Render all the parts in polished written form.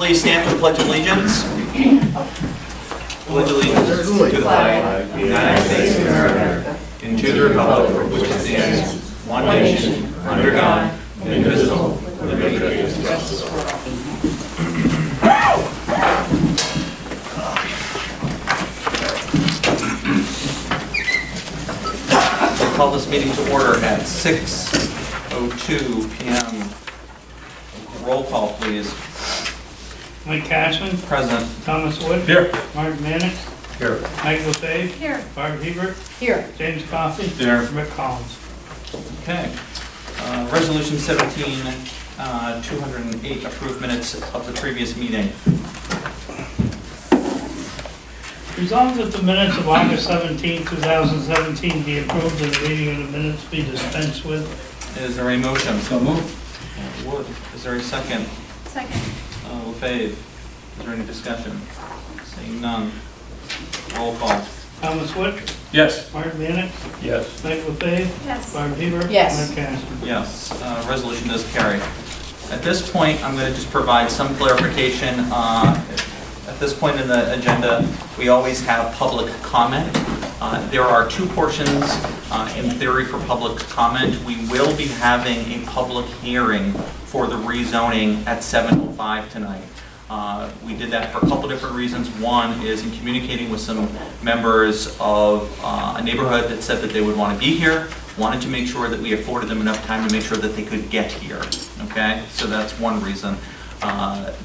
Please stand for the Pledge of Allegiance. Pledge allegiance to the flag of the United States of America and to the republic for which it stands, one nation, under God, indivisible, with liberty and justice for all. We'll call this meeting to order at 6:02 p.m. Roll call, please. Mike Cashman. Present. Thomas Wood. Here. Mark Mannix. Here. Mike LeFave. Here. Barb Hebert. Here. James Coffey. Here. Rick Collins. Okay. Resolution 17-208, approved minutes of the previous meeting. Resolved that the minutes of August 17, 2017 be approved and the reading of the minutes be dispensed with. Is there a motion? So moved. Wood. Is there a second? Second. LeFave. Is there any discussion? Seeing none. Roll call. Thomas Wood. Yes. Mark Mannix. Yes. Mike LeFave. Yes. Barb Hebert. Yes. Mike Cashman. Yes. Resolution does carry. At this point, I'm going to just provide some clarification. At this point in the agenda, we always have public comment. There are two portions in theory for public comment. We will be having a public hearing for the rezoning at 7:05 tonight. We did that for a couple different reasons. One is in communicating with some members of a neighborhood that said that they would want to be here, wanted to make sure that we afforded them enough time to make sure that they could get here. Okay, so that's one reason.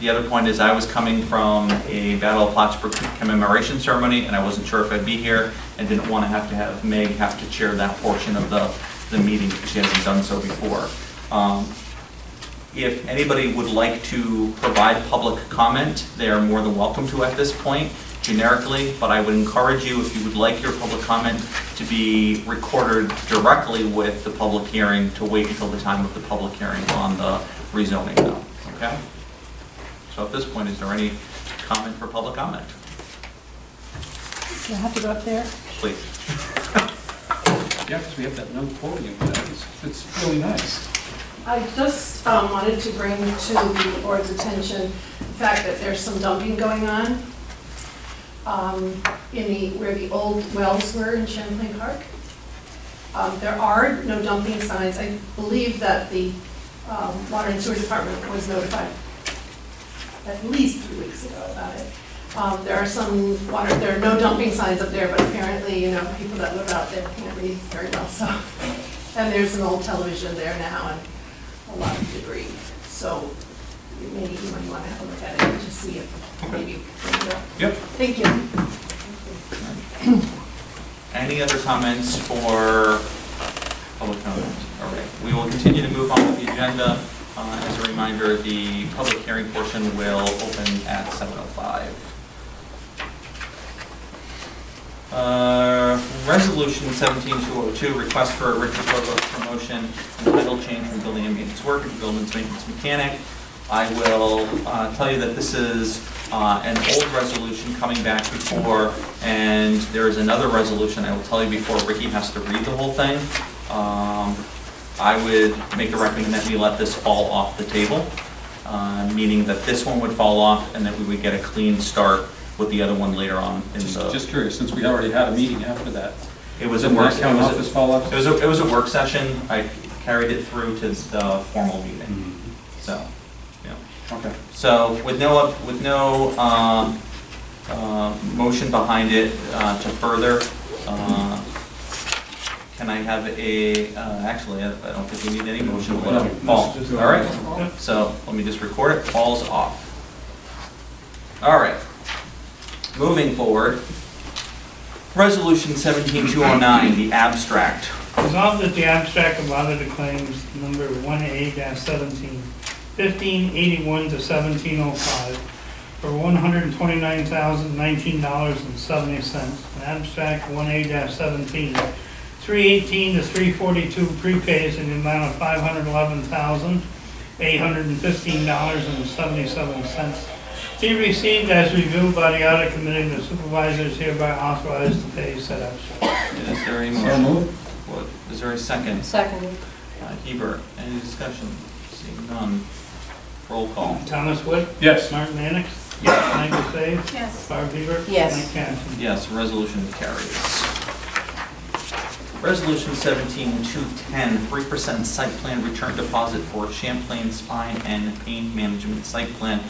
The other point is I was coming from a Battle of Plattsburgh commemoration ceremony and I wasn't sure if I'd be here and didn't want to have Meg have to chair that portion of the meeting because she hasn't done so before. If anybody would like to provide public comment, they are more than welcome to at this point, generically, but I would encourage you, if you would like your public comment to be recorded directly with the public hearing, to wait until the time of the public hearing on the rezoning though, okay? So at this point, is there any comment for public comment? Do I have to go up there? Please. Yeah, because we have that no podium. It's really nice. I just wanted to bring to the board's attention the fact that there's some dumping going on where the old wells were in Champlain Park. There are no dumping signs. I believe that the Water and Sewer Department was notified at least 3 weeks ago about it. There are no dumping signs up there, but apparently, people that live out there can't read very well, so. And there's an old television there now and a lot of debris. So maybe you might want to have a look at it and just see if maybe. Yep. Thank you. Any other comments for public comment? All right, we will continue to move on with the agenda. As a reminder, the public hearing portion will open at 7:05. Resolution 17-202, request for a Richard Provost promotion and title change from building and maintenance worker to buildings maintenance mechanic. I will tell you that this is an old resolution coming back before, and there is another resolution I will tell you before Ricky has to read the whole thing. I would make a recommendation that we let this fall off the table, meaning that this one would fall off and that we would get a clean start with the other one later on in the. Just curious, since we already had a meeting after that. It was a Didn't work. that count off as follow-up? It was a work session. I carried it through to the formal meeting. So, yeah. Okay. So with no motion behind it to further. Can I have actually, I don't think we need any motion. We'll let it fall. All right, so let me just record it, falls off. All right, moving forward. Resolution 17-209, the abstract. Resolved that the abstract of audited claims number 1A-17, 1581 to 1705 for $129,019.70. An abstract 1A-17, 318 to 342 prepays in the amount of $511,815.77. Be received as reviewed by the audit committee. The supervisors hereby authorized to pay said abstract. Is there a So motion? moved. What, is there a second? Second. Hebert, any discussion? Seeing none. Roll call. Thomas Wood, Yes. Martin Mannix, Yes. Mike LaFave, Yes. Barb Heber. Yes. Mike Kastner. Yes, resolution carries. Resolution 17-210, 3% site plan return deposit for Champlain Spine and Pain Management Site Plan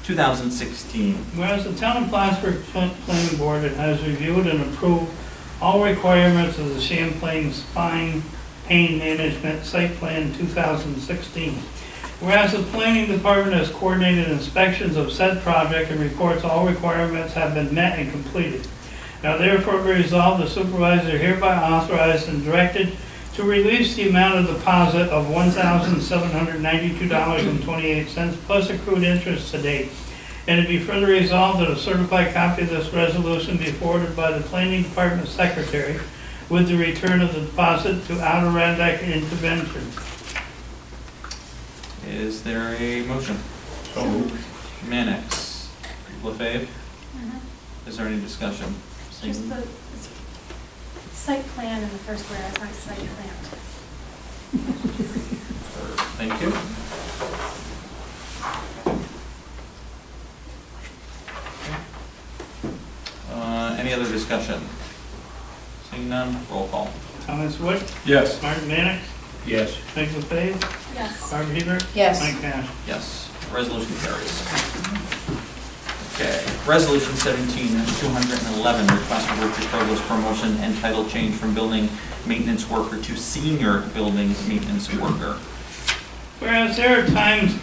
2016. Whereas the town of Plattsburgh Planning Board has reviewed and approved all requirements of the Champlain Spine Pain Management Site Plan 2016. Whereas the planning department has coordinated inspections of said project and reports all requirements have been met and completed. Now therefore be resolved, the supervisor hereby authorized and directed to release the amount of deposit of $1,792.28 plus accrued interest to date. And it be further resolved that a certified copy of this resolution be forwarded by the planning department secretary with the return of the deposit to Adirondack Intervention. Is there a motion? So moved. Mannix. LaFave? Is there any discussion? Just the site plan in the first whereas, not site plan. Thank you. Any other discussion? Seeing none, roll call. Thomas Wood, Yes. Martin Mannix, Yes. Mike LaFave, Yes. Barb Heber. Yes. Mike Kastner. Yes, resolution carries. Okay, resolution 17-211, request for Richard Provost promotion and title change from building maintenance worker to senior building maintenance worker. Whereas there are times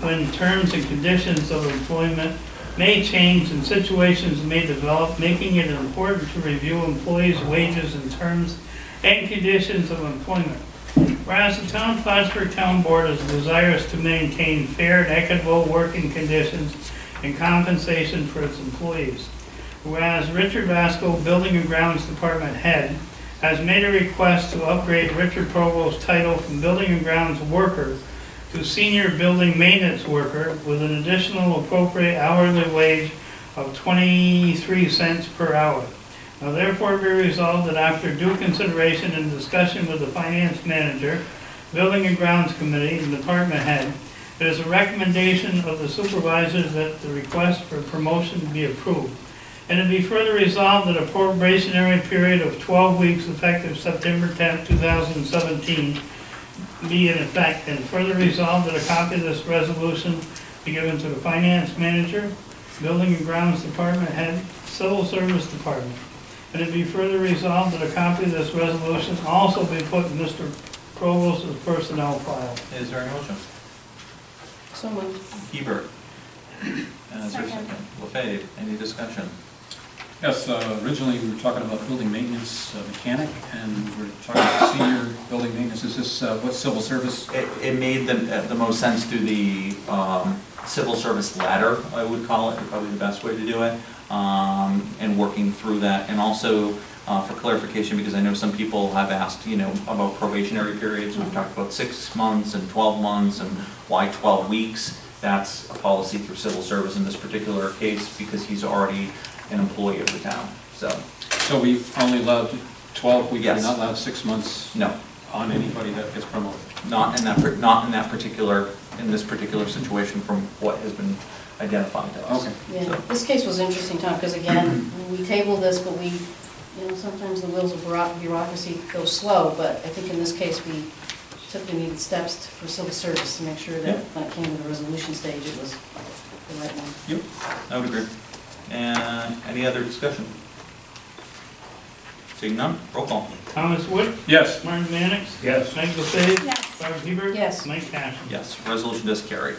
when terms and conditions of employment may change and situations may develop, making it important to review employees' wages and terms and conditions of employment. Whereas the town of Plattsburgh Town Board is desirous to maintain fair and equitable working conditions and compensation for its employees. Whereas Richard Vasco, Building and Grounds Department Head, has made a request to upgrade Richard Provost's title from Building and Grounds Worker to Senior Building Maintenance Worker with an additional appropriate hourly wage of 23 cents per hour. Now therefore be resolved that after due consideration and discussion with the finance manager, Building and Grounds Committee, and Department Head, it is a recommendation of the supervisors that the request for promotion be approved. And it be further resolved that a probationary period of 12 weeks effective September 10, 2017 be in effect, and further resolved that a copy of this resolution be given to the finance manager, Building and Grounds Department Head, Civil Service Department. And it be further resolved that a copy of this resolution also be put in Mr. Provost's personnel file. Is there a motion? So moved. Hebert. Is there a Second. second? LaFave, any discussion? Yes, originally we were talking about building maintenance mechanic, and we're talking about senior building maintenance. Is this what civil service? It made the most sense through the civil service ladder, I would call it, probably the best way to do it, and working through that. And also, for clarification, because I know some people have asked, about probationary periods. We've talked about 6 months and 12 months, and why 12 weeks. That's a policy through civil service in this particular case, because he's already an employee of the town, so, So we only allowed 12 weeks, we're Yes. not allowed 6 months no, on anybody that gets promoted. not in this particular situation from what has been identified to us. Okay. Yeah, this case was interesting, Tom, because again, we tabled this, but we, sometimes the wheels of bureaucracy go slow, but I think in this case, we took the needed steps for civil service to make sure that when it came to the resolution stage, it was the right one. Yep, I would agree. And any other discussion? Seeing none, roll call. Thomas Wood, Yes. Martin Mannix, Yes. Mike LaFave, Yes. Barb Heber. Yes. Mike Kastner. Yes, resolution does carry.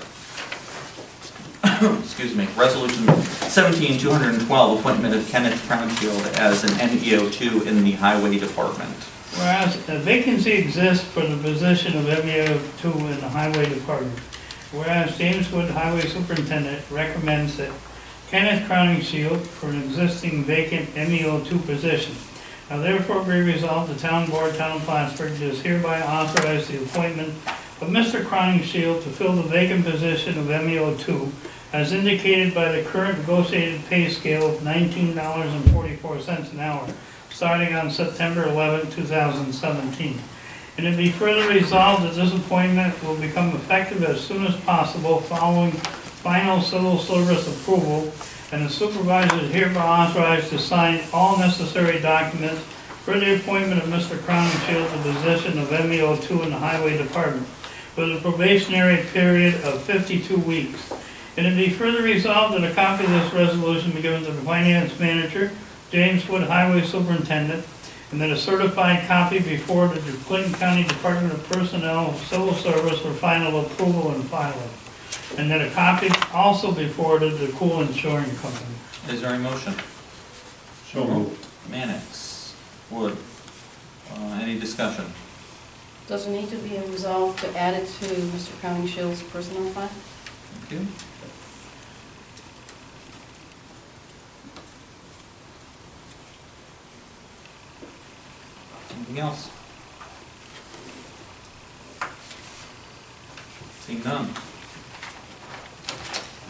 Excuse me, resolution 17-212, appointment of Kenneth Crownfield as an NEO2 in the highway department. Whereas a vacancy exists for the position of MEO2 in the highway department. Whereas James Wood, Highway Superintendent, recommends that Kenneth Crowningshield for an existing vacant MEO2 position. Now therefore be resolved, the town board, town of Plattsburgh, does hereby authorize the appointment of Mr. Crowningshield to fill the vacant position of MEO2 as indicated by the current negotiated pay scale of $19.44 an hour, starting on September 11, 2017. And it be further resolved that this appointment will become effective as soon as possible following final civil service approval, and the supervisor is hereby authorized to sign all necessary documents for the appointment of Mr. Crowninshield to the position of MEO2 in the Highway Department for the probationary period of 52 weeks. And it be further resolved that a copy of this resolution be given to the finance manager, James Wood Highway Superintendent, and that a certified copy be forwarded to Clinton County Department of Personnel Civil Service for final approval and filing. And that a copy also be forwarded to Cool Insurance Company. Is there a motion? So moved. Mannix, Wood. Any discussion? Does it need to be resolved to add it to Mr. Crowninshield's personnel file? Thank you. Anything else? Seeing none.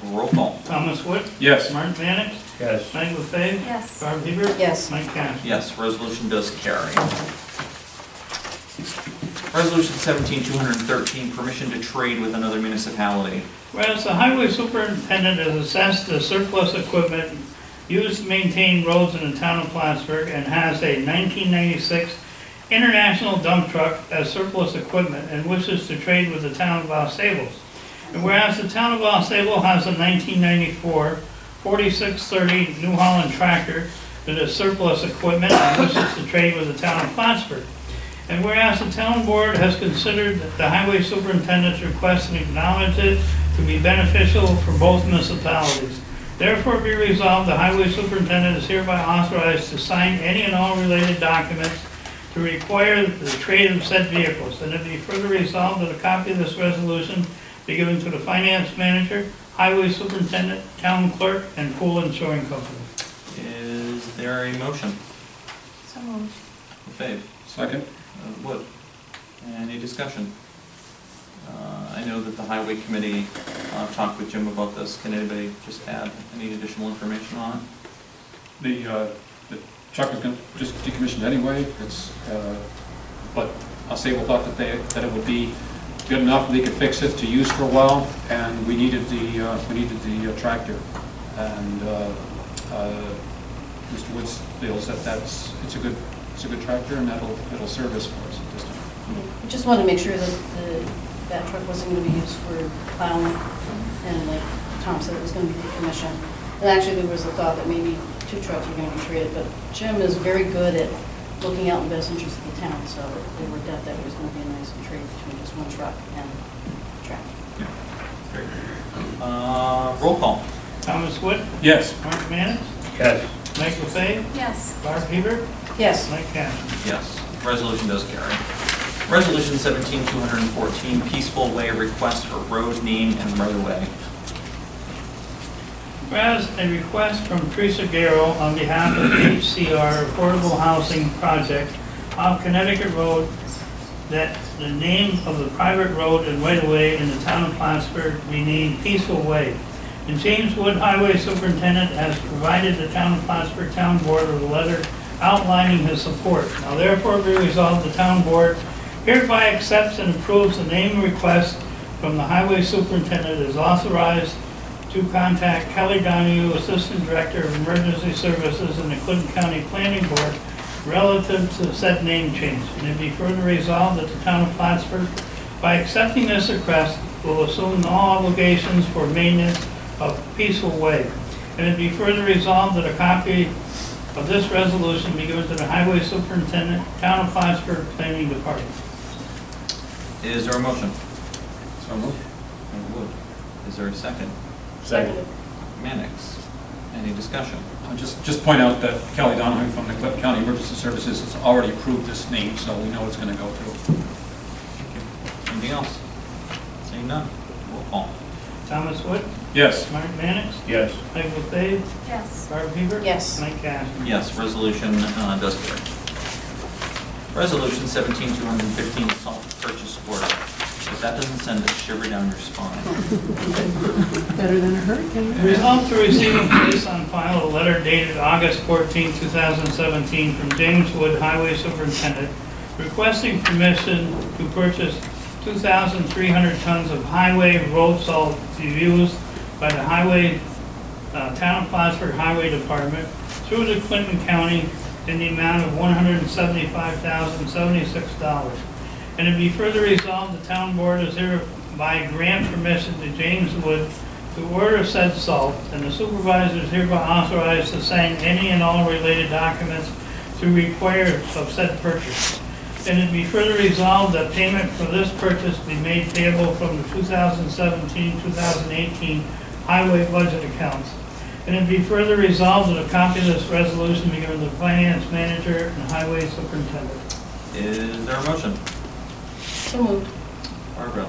Roll call. Thomas Wood, Yes. Martin Mannix, Yes. Meg LaFave, Yes. Barb Hebert, Yes. Mike Cash. Yes, resolution does carry. Resolution 17-213, permission to trade with another municipality. Whereas the highway superintendent has assessed the surplus equipment used to maintain roads in the town of Plattsburgh and has a 1996 International dump truck as surplus equipment and wishes to trade with the town of Los Angeles. And whereas the town of Los Angeles has a 1994 4630 New Holland tractor that is surplus equipment and wishes to trade with the town of Plattsburgh. And whereas the town board has considered the highway superintendent's request and acknowledged it to be beneficial for both municipalities. Therefore be resolved, the highway superintendent is hereby authorized to sign any and all related documents to require the trade of said vehicles. And it be further resolved that a copy of this resolution be given to the finance manager, highway superintendent, town clerk, and Pool Insurance Company. Is there a motion? So moved. Fave. Second? Wood. Any discussion? I know that the highway committee talked with Jim about this. Can anybody just add any additional information on it? The truck is going to just decommission anyway. It's, but Sable thought that it would be good enough, they could fix it to use for a while, and we needed the tractor. And Mr. Woods feels that it's a good tractor, and it'll serve us for us at this time. We just wanted to make sure that that truck wasn't going to be used for plowing, and like Tom said, it was going to be decommissioned. And actually, there was a thought that maybe 2 trucks were going to be traded, but Jim is very good at looking out in the best interest of the town, so it worked out that it was going to be a nice trade between just 1 truck and a tractor. Great. Roll call. Thomas Wood, Yes. Mark Mannix, Yes. Mike LaFave, Yes. Barb Hebert, Yes. Mike Cash. Yes, resolution does carry. Resolution 17-214, Peaceful Way request for road name and right of way. Whereas a request from Teresa Garrow on behalf of HCR Affordable Housing Project off Connecticut Road that the name of the private road and right-of-way in the town of Plattsburgh be named Peaceful Way. And James Wood Highway Superintendent has provided the town of Plattsburgh Town Board with a letter outlining his support. Now therefore be resolved, the town board hereby accepts and approves the name request from the highway superintendent is authorized to contact Kelly Donahue, Assistant Director of Emergency Services in the Clinton County Planning Board relative to said name change. And it be further resolved that the town of Plattsburgh, by accepting this request, will assume all obligations for maintenance of Peaceful Way. And it be further resolved that a copy of this resolution be given to the Highway Superintendent, Town of Plattsburgh Planning Department. Is there a motion? So moved. Wood. Is there a second? Second. Mannix. Any discussion? I'll just point out that Kelly Donahue from the Clinton County Emergency Services has already approved this name, so we know it's going to go through. Thank you. Anything else? Seeing none. Roll call. Thomas Wood, Yes. Mark Mannix, Yes. Mike LaFave, Yes. Barb Hebert. Yes. Mike Cash. Yes, resolution does carry. Resolution 17-215, salt purchase order. If that doesn't send a shiver down your spine. Better than a hurricane. Resolved to receive and place on file a letter dated August 14, 2017 from James Wood Highway Superintendent requesting permission to purchase 2,300 tons of highway road salt to be used by the Town of Plattsburgh Highway Department through the Clinton County in the amount of $175,076. And it be further resolved, the town board is hereby grant permission to James Wood to order said salt, and the supervisor is hereby authorized to sign any and all related documents to require of said purchase. And it be further resolved that payment for this purchase be made payable from the 2017-2018 highway budget accounts. And it be further resolved that a copy of this resolution be given to the finance manager and highway superintendent. Is there a motion? So moved. Barbara,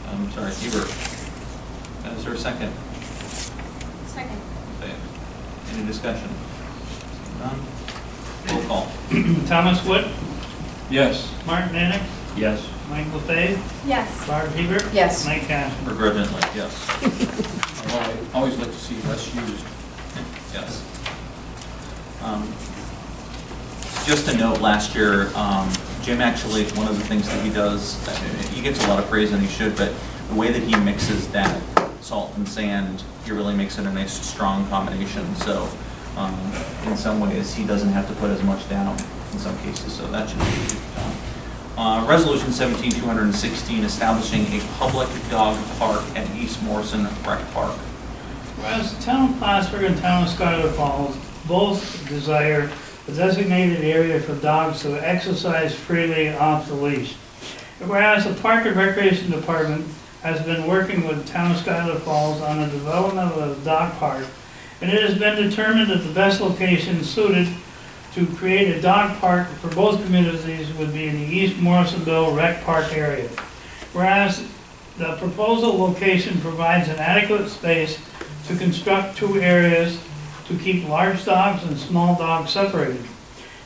I'm sorry, Hebert. Is there a second? Second. Okay. Any discussion? None? Roll call. Thomas Wood, Yes. Mark Mannix, Yes. Mike LaFave, Yes. Barb Hebert. Yes. Mike Cashman. Begrudgingly, yes. Well, I always like to see less used. Yes. Just a note, last year, Jim actually, one of the things that he does, he gets a lot of praise and he should, but the way that he mixes that salt and sand, he really makes it a nice, strong combination. So in some ways, he doesn't have to put as much down in some cases, so that should be done. Resolution 17-216, establishing a public dog park at East Morrison Rec Park. Whereas the town of Plattsburgh and town of Schuyler Falls both desire a designated area for dogs to exercise freely off the leash. Whereas the Park and Recreation Department has been working with the town of Schuyler Falls on the development of a dog park, and it has been determined that the best location suited to create a dog park for both communities would be in the East Morrisonville Rec Park area. Whereas the proposal location provides an adequate space to construct two areas to keep large dogs and small dogs separated.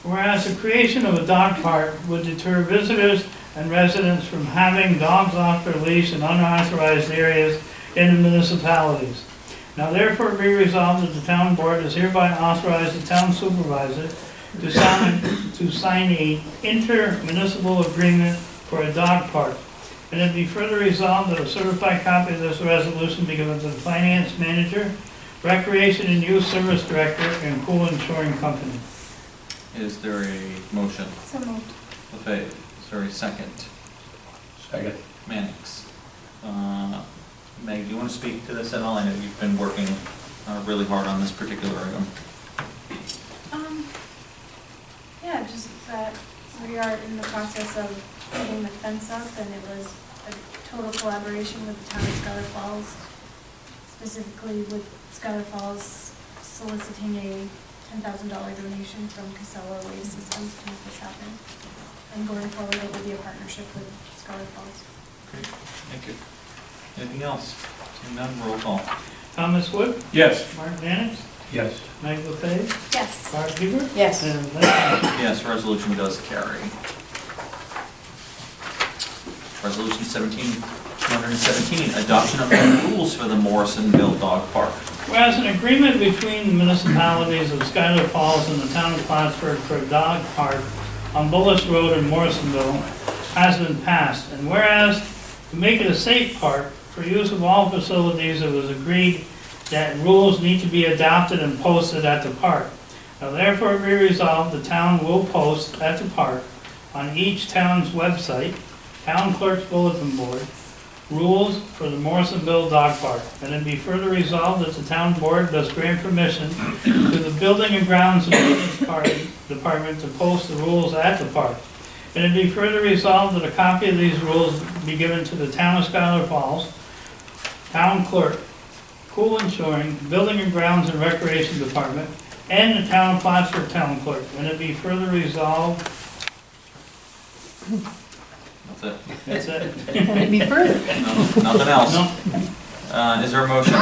Whereas the creation of a dog park would deter visitors and residents from having dogs off their leash in unauthorized areas in the municipalities. Now therefore be resolved that the town board is hereby authorized the town supervisor to sign a intermunicipal agreement for a dog park. And it be further resolved that a certified copy of this resolution be given to the finance manager, recreation and youth service director, and pool insurance company. Is there a motion? So moved. LaFave, is there a second? Second. Mannix. Meg, do you want to speak to this at all? I know you've been working really hard on this particular item. Yeah, just that we are in the process of putting the fence up, and it was a total collaboration with the town of Schuyler Falls, specifically with Schuyler Falls soliciting a $10,000 donation from Casella Wave Systems to make this happen. And going forward, it will be a partnership with Schuyler Falls. Great, thank you. Anything else? Seeing none, roll call. Thomas Wood, Yes. Mark Mannix, Yes. Mike LaFave, Yes. Barb Hebert, Yes. and Mike Cashman. Yes, resolution does carry. Resolution 17-217, adoption of the rules for the Morrisonville Dog Park. Whereas an agreement between the municipalities of Schuyler Falls and the town of Plattsburgh for a dog park on Bullis Road in Morrisonville has been passed, and whereas to make it a safe park for use of all facilities, it was agreed that rules need to be adopted and posted at the park. Now therefore be resolved, the town will post at the park on each town's website, town clerk's bulletin board, rules for the Morrisonville Dog Park. And it be further resolved that the town board does grant permission to the Building and Grounds and Maintenance Department to post the rules at the park. And it be further resolved that a copy of these rules be given to the town of Schuyler Falls, town clerk, pool insuring, Building and Grounds and Recreation Department, and the town of Plattsburgh town clerk. And it be further resolved, That's it. that's it. It'd be further. No, nothing else. No. Is there a motion?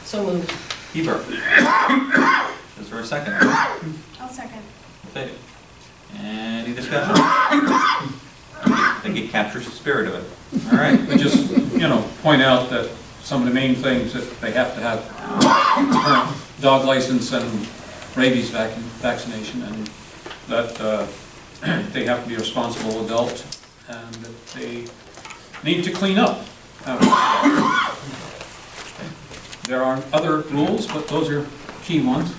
So moved. Hebert. Is there a second? I'll second. LaFave. Any discussion? I think it captures the spirit of it. All right. We just, point out that some of the main things that they have to have current dog license and rabies vaccination, and that they have to be a responsible adult, and that they need to clean up after that. There are other rules, but those are key ones.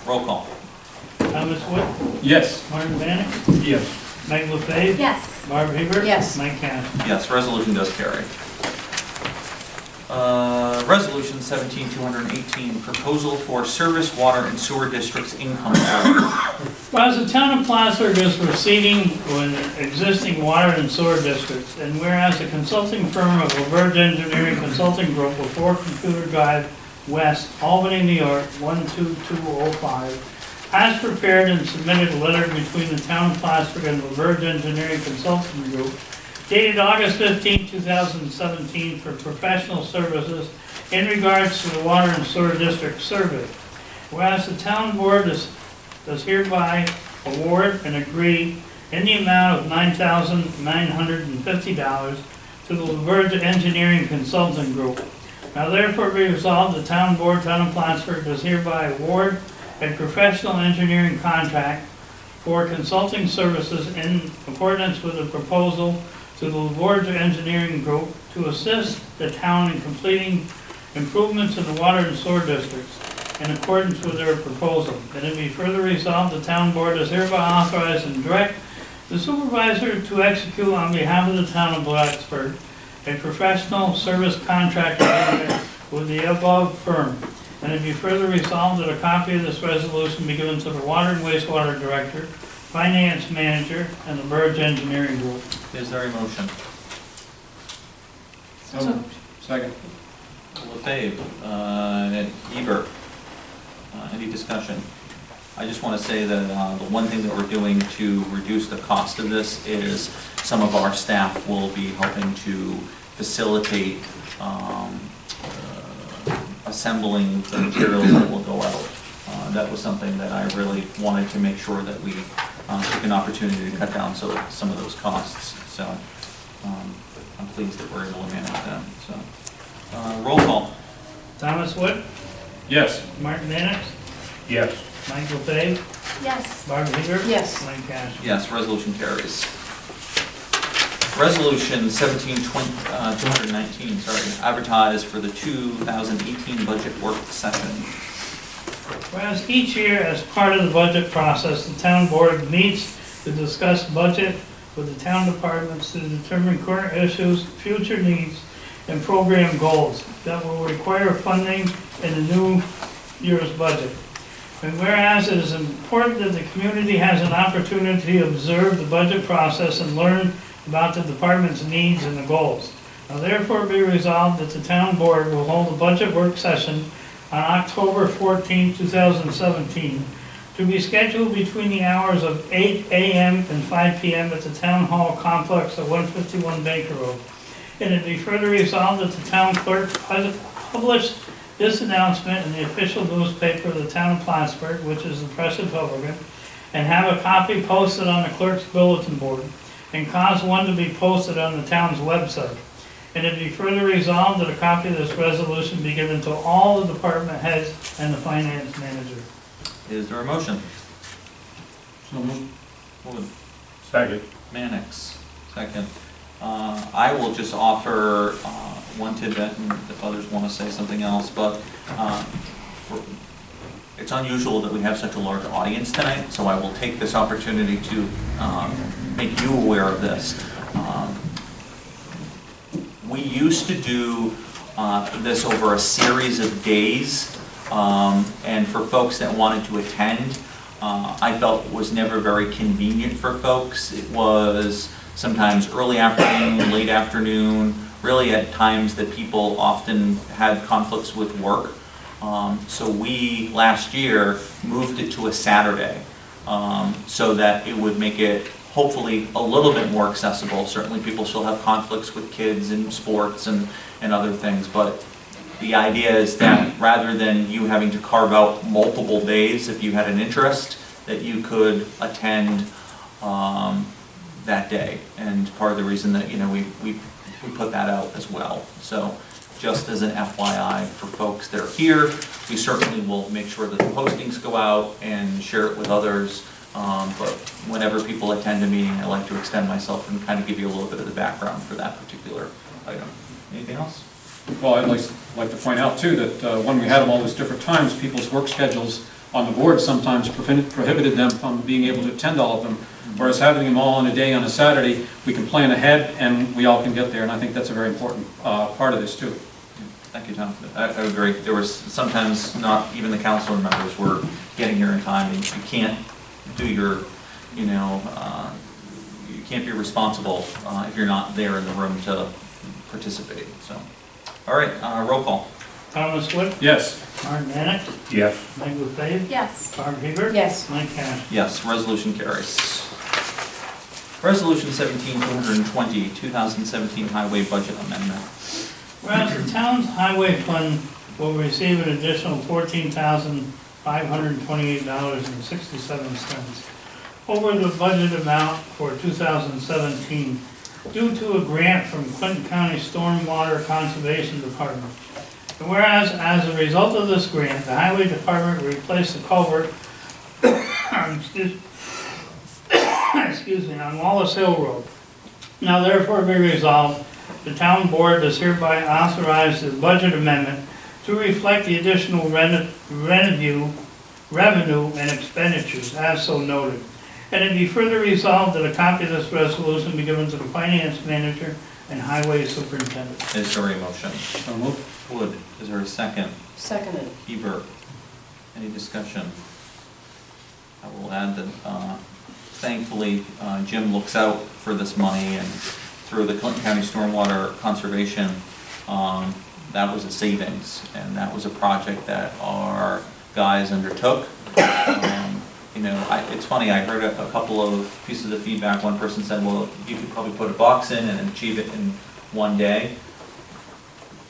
Roll call. Thomas Wood, Yes. Martin Mannix, Yes. Meg LaFave. Yes. Barb Hebert. Yes. Mike Cash. Yes, resolution does carry. Resolution 17-218, proposal for service, water, and sewer districts income survey. Whereas the town of Plattsburgh is proceeding with existing water and sewer districts, and whereas the consulting firm of LaVerge Engineering Consulting Group of 4 Computer Drive West, Albany, New York, 12205, has prepared and submitted a letter between the town of Plattsburgh and LaVerge Engineering Consulting Group dated August 15, 2017 for professional services in regards to the water and sewer district survey. Whereas the town board does hereby award and agree in the amount of $9,950 to the LaVerge Engineering Consulting Group. Now therefore be resolved, the town board, town of Plattsburgh does hereby award a professional engineering contract for consulting services in accordance with the proposal to the LaVerge Engineering Group to assist the town in completing improvements in the water and sewer districts in accordance with their proposal. And it be further resolved, the town board is hereby authorized and direct the supervisor to execute on behalf of the town of Plattsburgh a professional service contract agreement with the above firm. And it be further resolved that a copy of this resolution be given to the water and wastewater director, finance manager, and the LaVerge Engineering Group. Is there a motion? Second. LaFave, Hebert, any discussion? I just want to say that the one thing that we're doing to reduce the cost of this is some of our staff will be helping to facilitate assembling the materials that will go out. That was something that I really wanted to make sure that we took an opportunity to cut down some of those costs. So I'm pleased that we're able to manage that. So roll call. Thomas Wood, Yes. Martin Mannix, Yes. Mike LaFave, Yes. Barb Hebert. Yes. Mike Cash. Yes, resolution carries. Resolution 219, advertised for the 2018 budget work session. Whereas each year, as part of the budget process, the town board meets to discuss budget with the town departments to determine current issues, future needs, and program goals that will require funding in the new year's budget. And whereas it is important that the community has an opportunity to observe the budget process and learn about the department's needs and the goals. Now therefore be resolved that the town board will hold a budget work session on October 14, 2017, to be scheduled between the hours of 8 a.m. and 5 p.m. at the Town Hall Complex at 151 Baker Road. And it be further resolved that the town clerk publish this announcement in the official newspaper of the town of Plattsburgh, which is the Press Republican, and have a copy posted on the clerk's bulletin board, and cause one to be posted on the town's website. And it be further resolved that a copy of this resolution be given to all the department heads and the finance manager. Is there a motion? So moved. Wood. Second. Mannix, second. I will just offer one tidbit, and if others want to say something else, but it's unusual that we have such a large audience tonight, so I will take this opportunity to make you aware of this. We used to do this over a series of days, and for folks that wanted to attend, I felt it was never very convenient for folks. It was sometimes early afternoon, late afternoon, really at times that people often had conflicts with work. So we, last year, moved it to a Saturday so that it would make it hopefully a little bit more accessible. Certainly people still have conflicts with kids and sports and other things, but the idea is that rather than you having to carve out multiple days if you had an interest, that you could attend that day. And part of the reason that, we put that out as well. So just as an FYI for folks that are here, we certainly will make sure that the postings go out and share it with others But whenever people attend a meeting, I like to extend myself and kind of give you a little bit of the background for that particular item. Anything else? Well, I'd like to point out too that when we had them all those different times, people's work schedules on the board sometimes prohibited them from being able to attend all of them. Whereas having them all in a day on a Saturday, we can plan ahead and we all can get there. And I think that's a very important part of this too. Thank you, Tom. I agree. There was sometimes not even the council members were getting here in time, and you can't do your, you can't be responsible if you're not there in the room to participate. So, all right, roll call. Thomas Wood, Yes. Martin Mannix, Yes. Meg LaFave, Yes. Barb Hebert. Yes. Mike Cash. Yes, resolution carries. Resolution 17-220, 2017 Highway Budget Amendment. Whereas the town's highway fund will receive an additional $14,528.67 over the budget amount for 2017 due to a grant from Clinton County Stormwater Conservation Department. And whereas, as a result of this grant, the highway department replaced the culvert excuse me, on Wallace Hill Road. Now therefore be resolved, the town board does hereby authorize the budget amendment to reflect the additional revenue and expenditures as so noted. And it be further resolved that a copy of this resolution be given to the finance manager and highway superintendent. Is there a motion? So moved. Wood, is there a second? Seconded. Hebert, any discussion? I will add that thankfully Jim looks out for this money, and through the Clinton County Stormwater Conservation, that was a savings, and that was a project that our guys undertook. It's funny, I heard a couple of pieces of feedback. One person said, well, you could probably put a box in and achieve it in one day,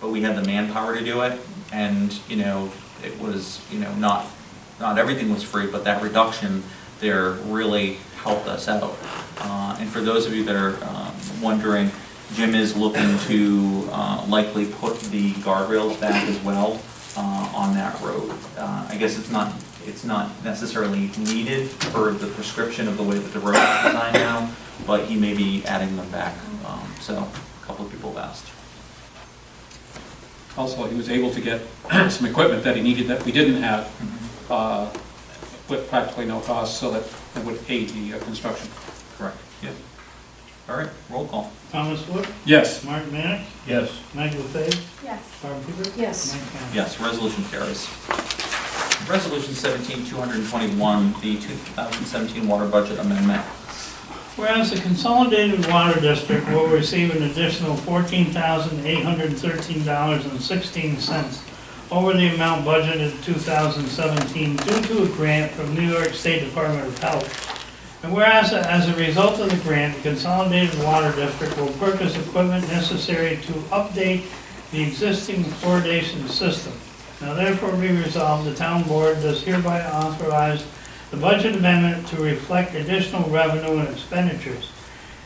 but we had the manpower to do it, and it was not everything was free, but that reduction there really helped us out. And for those of you that are wondering, Jim is looking to likely put the guardrails back as well on that road. I guess it's not necessarily needed for the prescription of the way that the road is designed now, but he may be adding them back. So a couple of people have asked. Also, he was able to get some equipment that he needed that we didn't have with practically no cost, so that it would aid the construction. Correct. Yep. All right, roll call. Thomas Wood, Yes. Martin Mannix, Yes. Meg LaFave, Yes. Barb Hebert. Yes. Mike Cash. Yes, resolution carries. Resolution 17-221, the 2017 Water Budget Amendment. Whereas the Consolidated Water District will receive an additional $14,813.16 over the amount budgeted in 2017 due to a grant from New York State Department of Health. And whereas as a result of the grant, the Consolidated Water District will purchase equipment necessary to update the existing fluoridation system. Now therefore be resolved, the town board does hereby authorize the budget amendment to reflect additional revenue and expenditures.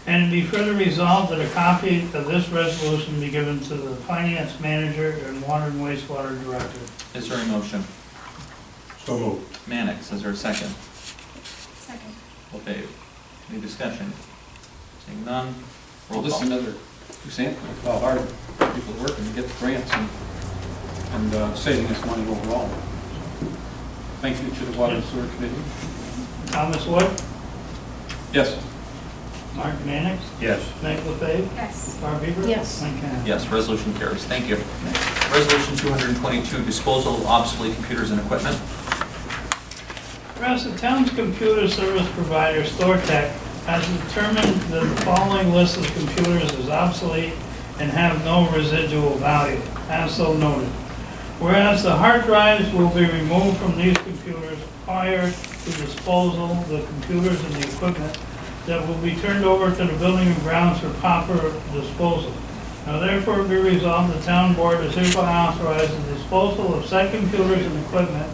And it be further resolved that a copy of this resolution be given to the finance manager and water and wastewater director. Is there a motion? So moved. Mannix, is there a second? Second. LaFave, any discussion? Seeing none, Well, roll this is call. another example of how hard people work and get the grants and saving us money overall. Thank you to the Water and Sewer Committee. Thomas Wood, Yes. Mark Mannix, Yes. Meg LaFave, Yes. Barb Hebert. Yes. Mike Cash. Yes, resolution carries. Thank you. Resolution 222, disposal of obsolete computers and equipment. Whereas the town's computer service provider, StoreTech, has determined that the following list of computers is obsolete and have no residual value, as so noted. Whereas the hard drives will be removed from these computers prior to disposal, the computers and the equipment that will be turned over to the building and grounds for proper disposal. Now therefore be resolved, the town board is hereby authorized the disposal of said computers and equipment,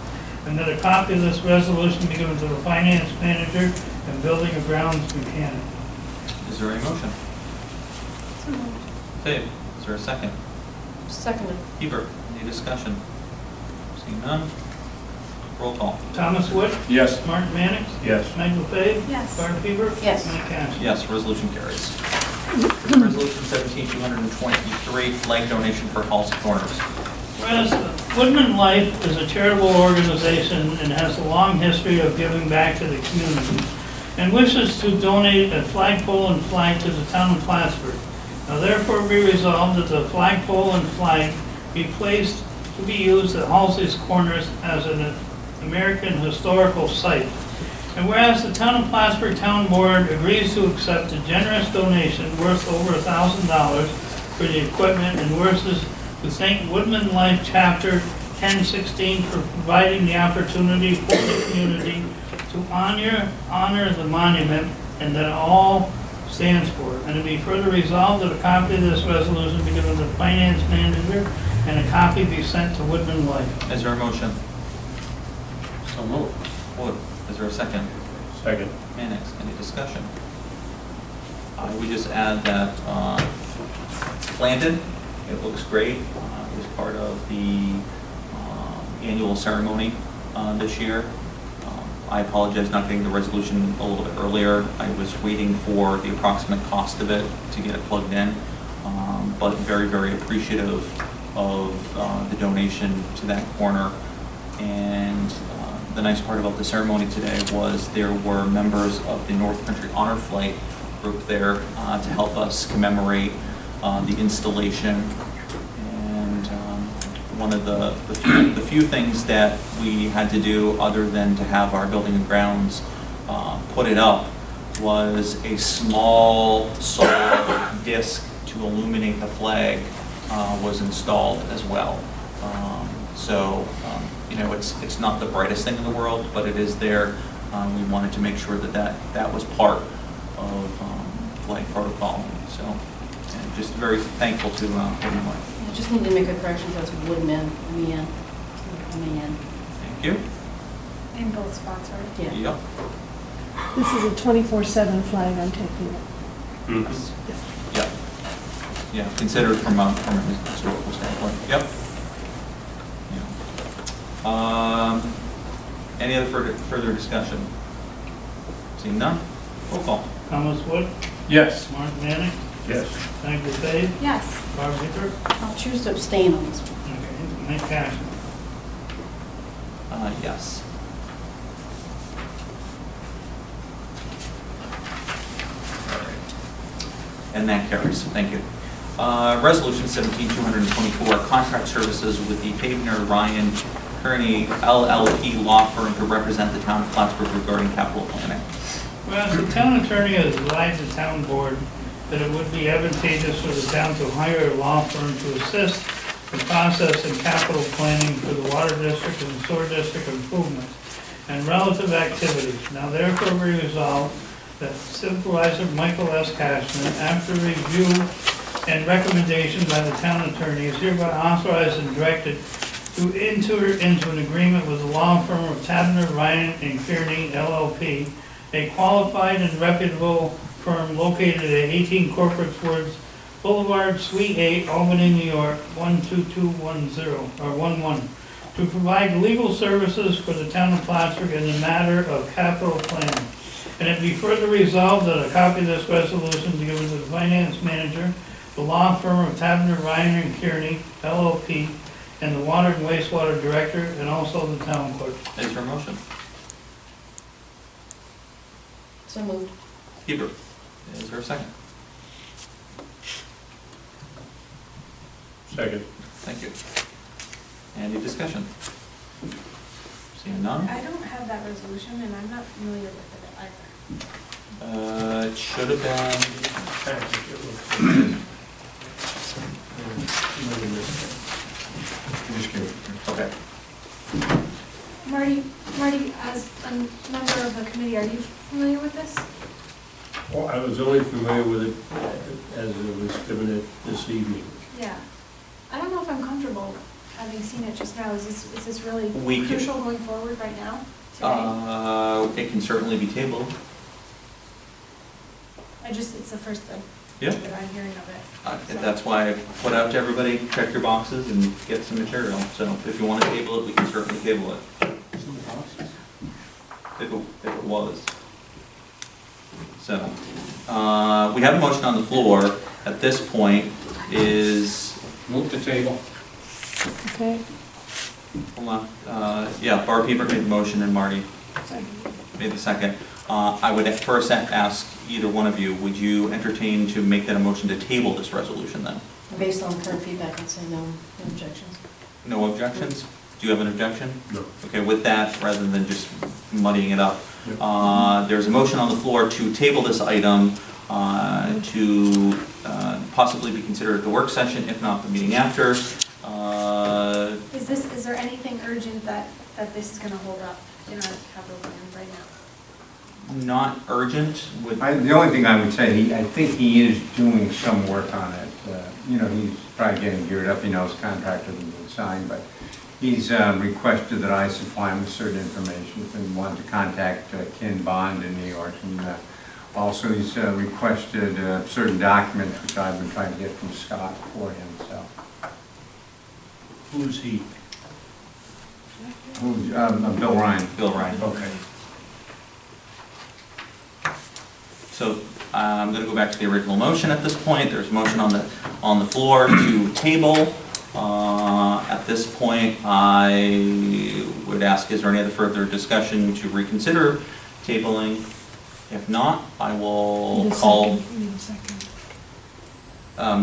and that a copy of this resolution be given to the finance manager and building and grounds mechanic. Is there a motion? So moved. Fave, is there a second? Seconded. Hebert, any discussion? Seeing none, Roll call. Thomas Wood, Yes. Mark Mannix, Yes. Meg LePave, Yes. Barb Heber. Yes. Mike Cash. Yes, resolution carries. Resolution 17-223, flag donation for Halsey Corners. Whereas Woodman Life is a charitable organization and has a long history of giving back to the community and wishes to donate a flagpole and flag to the town of Plattsburgh. Now therefore be resolved that the flagpole and flag be placed to be used at Halsey's Corners as an American historical site. And whereas the town of Plattsburgh Town Board agrees to accept a generous donation worth over $1,000 for the equipment and versus the St. Woodman Life Chapter 1016 for providing the opportunity for the community to honor the monument and that all stands for. And to be further resolved that a copy of this resolution be given to the finance manager and a copy be sent to Woodman Life. Is there a motion? So moved. Wood. Is there a second? Second. Mannix, any discussion? We just add that it's planted, it looks great. It was part of the annual ceremony this year. I apologize not getting the resolution a little bit earlier. I was waiting for the approximate cost of it to get it plugged in, but very, very appreciative of the donation to that corner. And the nice part about the ceremony today was there were members of the North Country Honor Flight group there to help us commemorate the installation. And one of the few things that we had to do other than to have our building and grounds put it up was a small solar disc to illuminate the flag was installed as well. You know, it's not the brightest thing in the world, but it is there. We wanted to make sure that was part of flag protocol. So, and just very thankful to Woodman Life. I just need to make a correction, that's Woodman, M-E-N. M-E-N. Thank you. And both sponsored. Yeah. Yep. This is a 24/7 flag, I'm taking it. Mm-hmm. Yep. Yeah, considered from a historical standpoint. Yep. Yeah. Any other further discussion? Seeing none? Roll call. Thomas Wood, Yes. Mark Mannix, Yes. Meg LePave, Yes. Barb Heber. I'll choose to abstain on this one. Okay, Mike Cash. Yes. And that carries. Thank you. Resolution 17-224, contract services with the Pavner Ryan Kearney LLP law firm to represent the town of Plattsburgh regarding capital planning. Whereas the town attorney has advised the town board that it would be advantageous for the town to hire a law firm to assist the process in capital planning for the water district and sewer district improvements and relative activities. Now therefore be resolved that Supervisor Michael S. Cashman, after review and recommendation by the town attorney, is hereby authorized and directed to enter into an agreement with the law firm of Tabner, Ryan, and Kearney LLP, a qualified and reputable firm located at 18 Corporate Woods Boulevard, Suite 8, Albany, New York, 12210, to provide legal services for the town of Plattsburgh in the matter of capital planning. And it be further resolved that a copy of this resolution be given to the finance manager, the law firm of Tabner, Ryan, and Kearney LLP, and the water and wastewater director, and also the town clerk. Is there a motion? So moved. Heber. Is there a second? Second. Thank you. Any discussion? Seeing none? I don't have that resolution and I'm not familiar with it either. It should have been, okay. Marty, as a member of the committee, are you familiar with this? Well, I was only familiar with it as it was given it this evening. Yeah. I don't know if I'm comfortable having seen it just now. Is this really We can- crucial going forward right now, today? It can certainly be tabled. It's the first thing Yeah. that I'm hearing of it. So- That's why I put out to everybody, check your boxes and get some material. So if you want to table it, we can certainly table it. if it was. So, we have a motion on the floor. At this point is, Move to table. Okay, hold on, yeah, Barb Hebert made the motion and Marty second. made the second. I would at first ask either one of you, would you entertain to make that a motion to table this resolution then? Based on current feedback, I'd say no objections. No objections? Do you have an objection? No. Okay, with that, rather than just muddying it up, Yep. there's a motion on the floor to table this item to possibly be considered at the work session, if not the meeting after. Is there anything urgent that this is gonna hold up in our capital plan right now? Not urgent, would, The only thing I would say, I think he is doing some work on it. You know, he's probably getting geared up, he knows contractor will sign, but he's requested that I supply him with certain information and wanted to contact Ken Bond in New York. And also he's requested certain documents, which I've been trying to get from Scott for him, so. Who's he? Bill Ryan. Bill Ryan. Okay. So I'm going to go back to the original motion at this point. There's a motion on the floor to table. At this point, I would ask, is there any other further discussion to reconsider tabling? If not, I will Need a call. second. Need a second.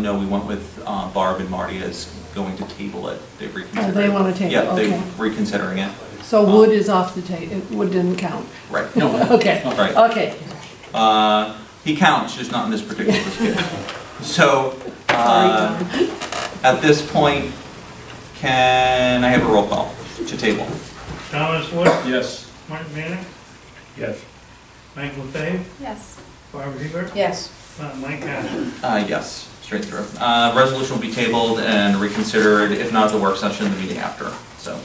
No, we went with Barb and Marty as going to table it. They've reconsidered. Oh, they want to table, Yeah, they're okay. reconsidering it. So wood is off the table, wood didn't count. Right. No, Okay, Right. okay. He counts, just not in this particular case. So, Sorry, Don. at this point, can I have a roll call to table? Thomas Wood, Yes. Martin Manning, Yes. Mike LaFave, Yes. Barbara Hebert, Yes. Mike Kastner. Yes, straight through. Resolution will be tabled and reconsidered, if not at the work session, the meeting after, so.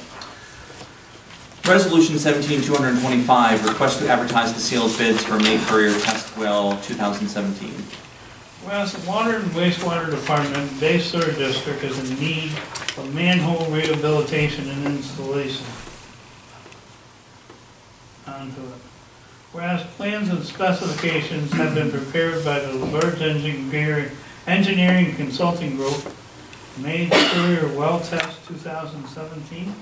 Resolution 17-225, request to advertise the sealed bids for May Courier Test Well 2017. Whereas the Water and Wastewater Department, Bay Sewer District is in need of manhole rehabilitation and installation. Onto it. Whereas plans and specifications have been prepared by the LaBerge Engineering Consulting Group, May Courier Well Test 2017.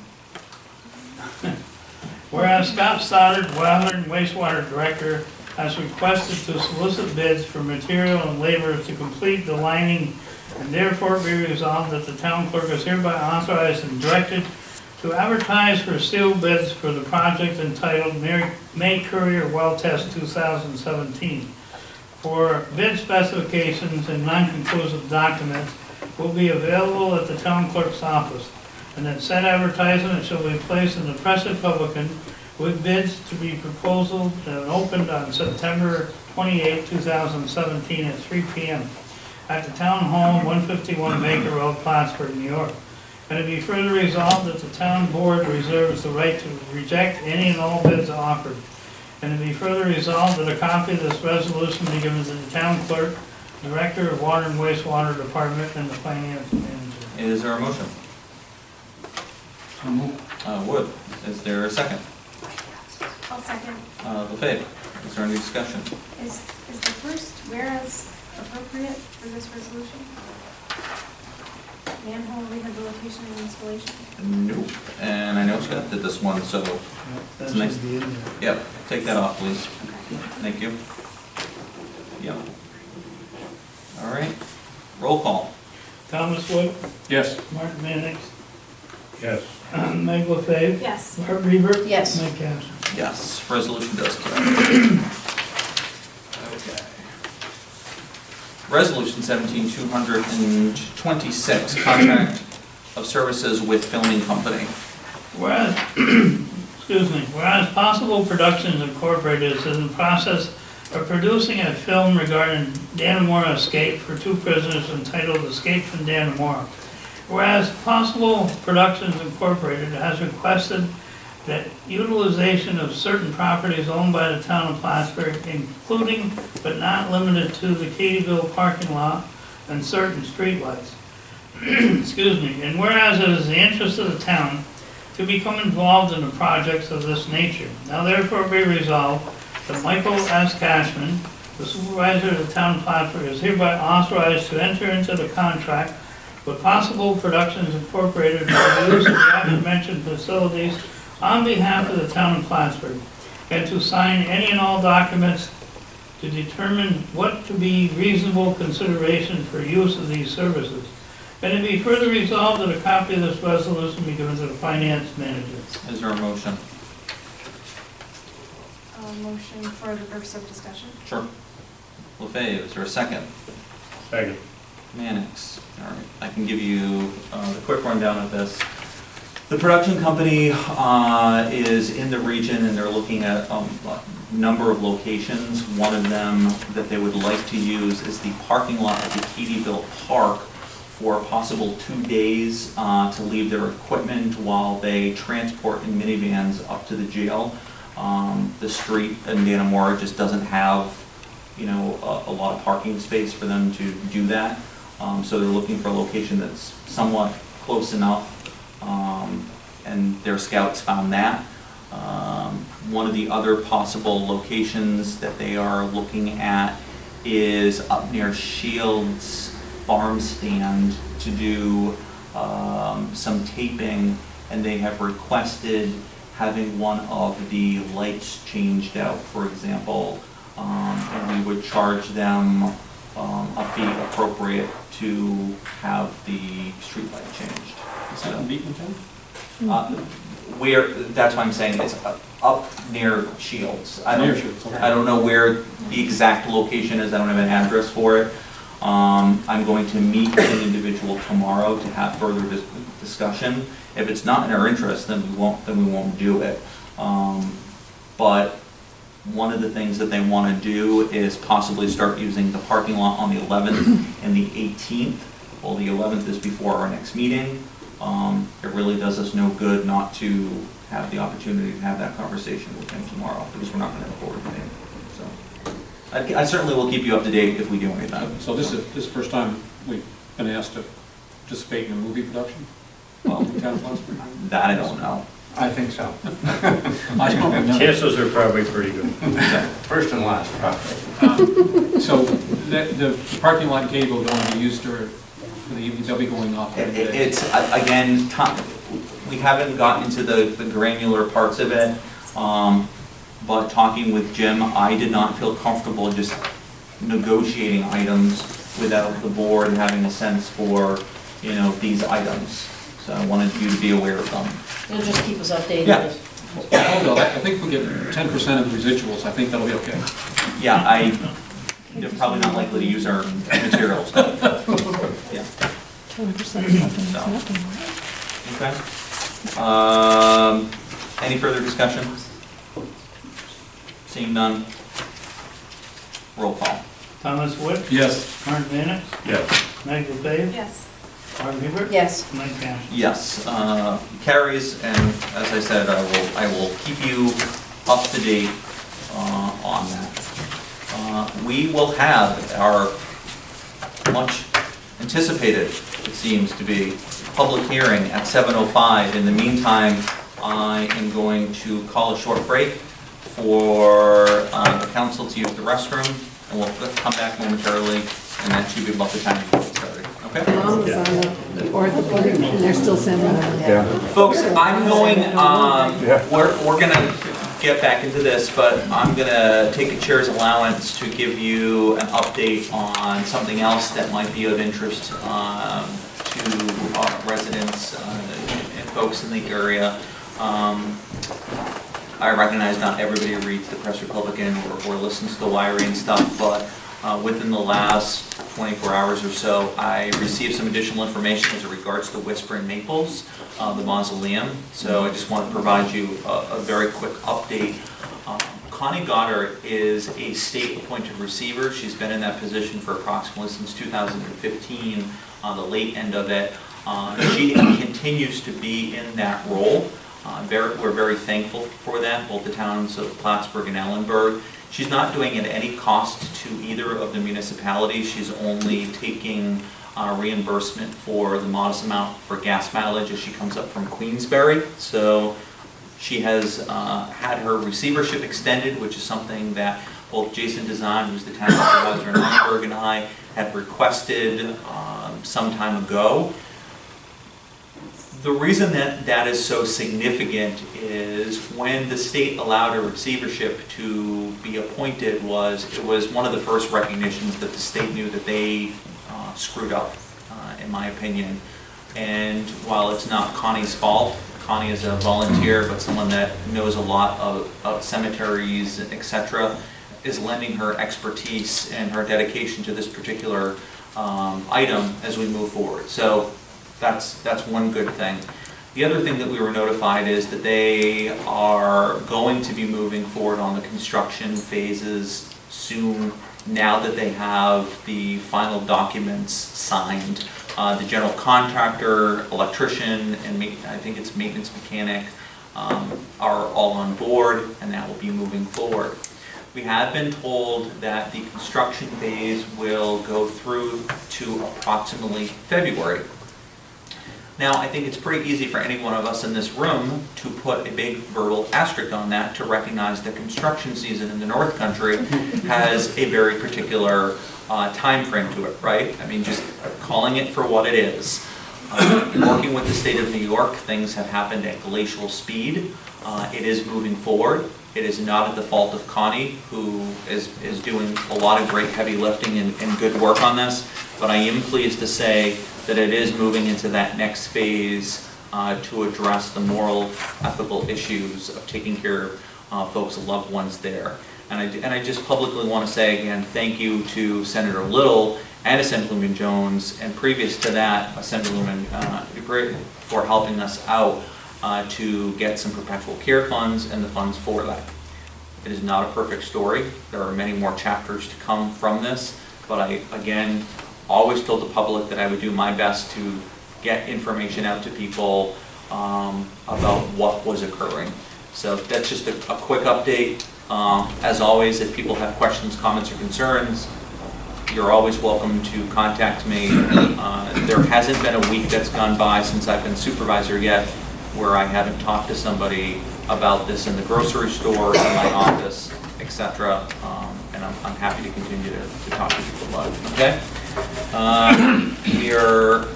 Whereas Scott Stoddard, Water and Wastewater Director, has requested to solicit bids for material and labor to complete the lining, and therefore be resolved that the town clerk is hereby authorized and directed to advertise for sealed bids for the project entitled May Courier Well Test 2017. For bid specifications and non-conclusive documents will be available at the town clerk's office, and that said advertisement shall be placed in the Press Republican with bids to be proposed and opened on September 28, 2017 at 3 p.m. at the Town Hall, 151 Baker Road, Plattsburgh, New York. And it be further resolved that the town board reserves the right to reject any and all bids offered. And it be further resolved that a copy of this resolution be given to the town clerk, director of Water and Wastewater Department, and the finance manager. Is there a motion? Wood, is there a second? I'll second. LaFave, is there any discussion? Is the first whereas appropriate for this resolution? Manhole rehabilitation and installation? Nope. And I know Scott did this one, so, That It's nice. should be in there. yep, take that off, please. Thank you. Yep. All right, roll call. Thomas Wood, Yes. Martin Mannix, Yes. Meg LaFave, Yes. Barbara Hebert. Yes. Mike Kastner. Yes, resolution does carry. Okay. Resolution 17-226, contract of services with filming company. Whereas, excuse me, whereas Possible Productions Incorporated is in the process of producing a film regarding Dannemora escape for two prisoners entitled Escape from Dannemora. Whereas Possible Productions Incorporated has requested that utilization of certain properties owned by the town of Plattsburgh, including but not limited to the Katyville parking lot and certain streetlights. Excuse me. And whereas it is the interest of the town to become involved in the projects of this nature. Now therefore be resolved that Michael S. Cashman, the supervisor of the town of Plattsburgh, is hereby authorized to enter into the contract with Possible Productions Incorporated for the use of the aforementioned facilities on behalf of the town of Plattsburgh, and to sign any and all documents to determine what to be reasonable consideration for use of these services. And it be further resolved that a copy of this resolution be given to the finance manager. Is there a motion? Motion for the purpose of discussion. Sure. LaFave, is there a second? Second. Mannix. All right, I can give you the quick rundown of this. The production company is in the region and they're looking at a number of locations. One of them that they would like to use is the parking lot of the Keatyville Park for a possible 2 days to leave their equipment while they transport in minivans up to the jail. The street in Dannemora just doesn't have, you know, a lot of parking space for them to do that. So they're looking for a location that's somewhat close enough, and their scouts found that. One of the other possible locations that they are looking at is up near Shields Farm Stand to do some taping, and they have requested having one of the lights changed out, for example, and we would charge them a fee appropriate to have the street light changed. Is that in Beatonton? Where, that's what I'm saying, it's up near Shields. Near Shields, okay. I don't know where the exact location is, I don't have an address for it. I'm going to meet with an individual tomorrow to have further discussion. If it's not in our interest, then we won't do it. But one of the things that they want to do is possibly start using the parking lot on the 11th and the 18th. Well, the 11th is before our next meeting. It really does us no good not to have the opportunity to have that conversation with him tomorrow, because we're not going to have a board meeting. So I certainly will keep you up to date if we do anything. So this is the first time we've been asked to participate in a movie production? Well, In town of Plattsburgh? that I don't know. I think so. I don't know. Chances are probably pretty good. First and last, probably. So the parking lot cable will only be used for the evening, they'll be going off. It's, again, we haven't gotten into the granular parts of it, but talking with Jim, I did not feel comfortable just negotiating items without the board having a sense for, you know, these items. So I wanted you to be aware of them. You'll just keep us updated. Yeah. Although I think if we get 10% of the residuals, I think that'll be okay. Yeah, they're probably not likely to use our materials. Yeah, 10% is nothing, right? okay. Any further discussion? Seeing none, roll call. Thomas Wood, Yes. Art Mannix, Yes. Meg LaFave, Yes. Barb Hebert, Yes. Mike Cash. Yes, carries, and as I said, I will keep you up to date on that. We will have our much anticipated, it seems to be, public hearing at 7:05. In the meantime, I am going to call a short break for the council to use the restroom, and we'll come back momentarily, and that should be about the time we get started. Okay? Mom was on the board, and they're still sending them. Folks, I'm going, we're gonna get back into this, but I'm gonna take a chair's allowance to give you an update on something else that might be of interest to residents and folks in the area. I recognize not everybody reads the Press Republican or listens to the wiring and stuff, but within the last 24 hours or so, I received some additional information as it regards to Whispering Maples, the mausoleum. So I just want to provide you a very quick update. Connie Goddard is a state-appointed receiver. She's been in that position for approximately since 2015, on the late end of it. She continues to be in that role. We're very thankful for that, both the towns of Plattsburgh and Ellenburg. She's not doing it at any cost to either of the municipalities. She's only taking reimbursement for the modest amount for gas mileage as she comes up from Queensberry. So she has had her receivership extended, which is something that both Jason Design, who's the town supervisor in Lunenburg, and I had requested some time ago. The reason that that is so significant is when the state allowed a receivership to be appointed it was one of the first recognitions that the state knew that they screwed up, in my opinion. And while it's not Connie's fault, Connie is a volunteer, but someone that knows a lot of cemeteries, etc., is lending her expertise and her dedication to this particular item as we move forward. So that's one good thing. The other thing that we were notified is that they are going to be moving forward on the construction phases soon, now that they have the final documents signed. The general contractor, electrician, and I think it's maintenance mechanic are all on board, and that will be moving forward. We have been told that the construction phase will go through to approximately February. Now, I think it's pretty easy for any one of us in this room to put a big verbal asterisk on that to recognize that construction season in the North Country has a very particular time frame to it, right? I mean, just calling it for what it is. Working with the state of New York, things have happened at glacial speed. It is moving forward. It is not at the fault of Connie, who is doing a lot of great heavy lifting and good work on this, but I am pleased to say that it is moving into that next phase to address the moral, ethical issues of taking care of folks' loved ones there. And I just publicly want to say again, thank you to Senator Little and Assemblyman Jones, and previous to that, Assemblyman Dupree, for helping us out to get some perpetual care funds and the funds for that. It is not a perfect story. There are many more chapters to come from this, but I, again, always told the public that I would do my best to get information out to people about what was occurring. So that's just a quick update. As always, if people have questions, comments, or concerns, you're always welcome to contact me. There hasn't been a week that's gone by since I've been supervisor yet where I haven't talked to somebody about this in the grocery store, in my office, etc. And I'm happy to continue to talk to people about it, okay? We are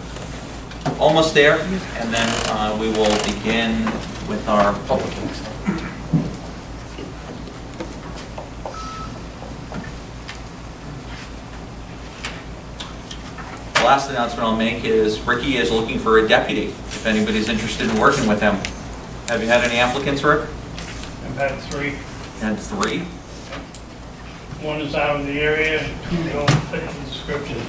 almost there, and then we will begin with our public hearings. The last announcement I'll make is Ricky is looking for a deputy, if anybody's interested in working with him. Have you had any applicants, Rick? I've had 3. Had 3? One is out of the area, 2 don't fit the description.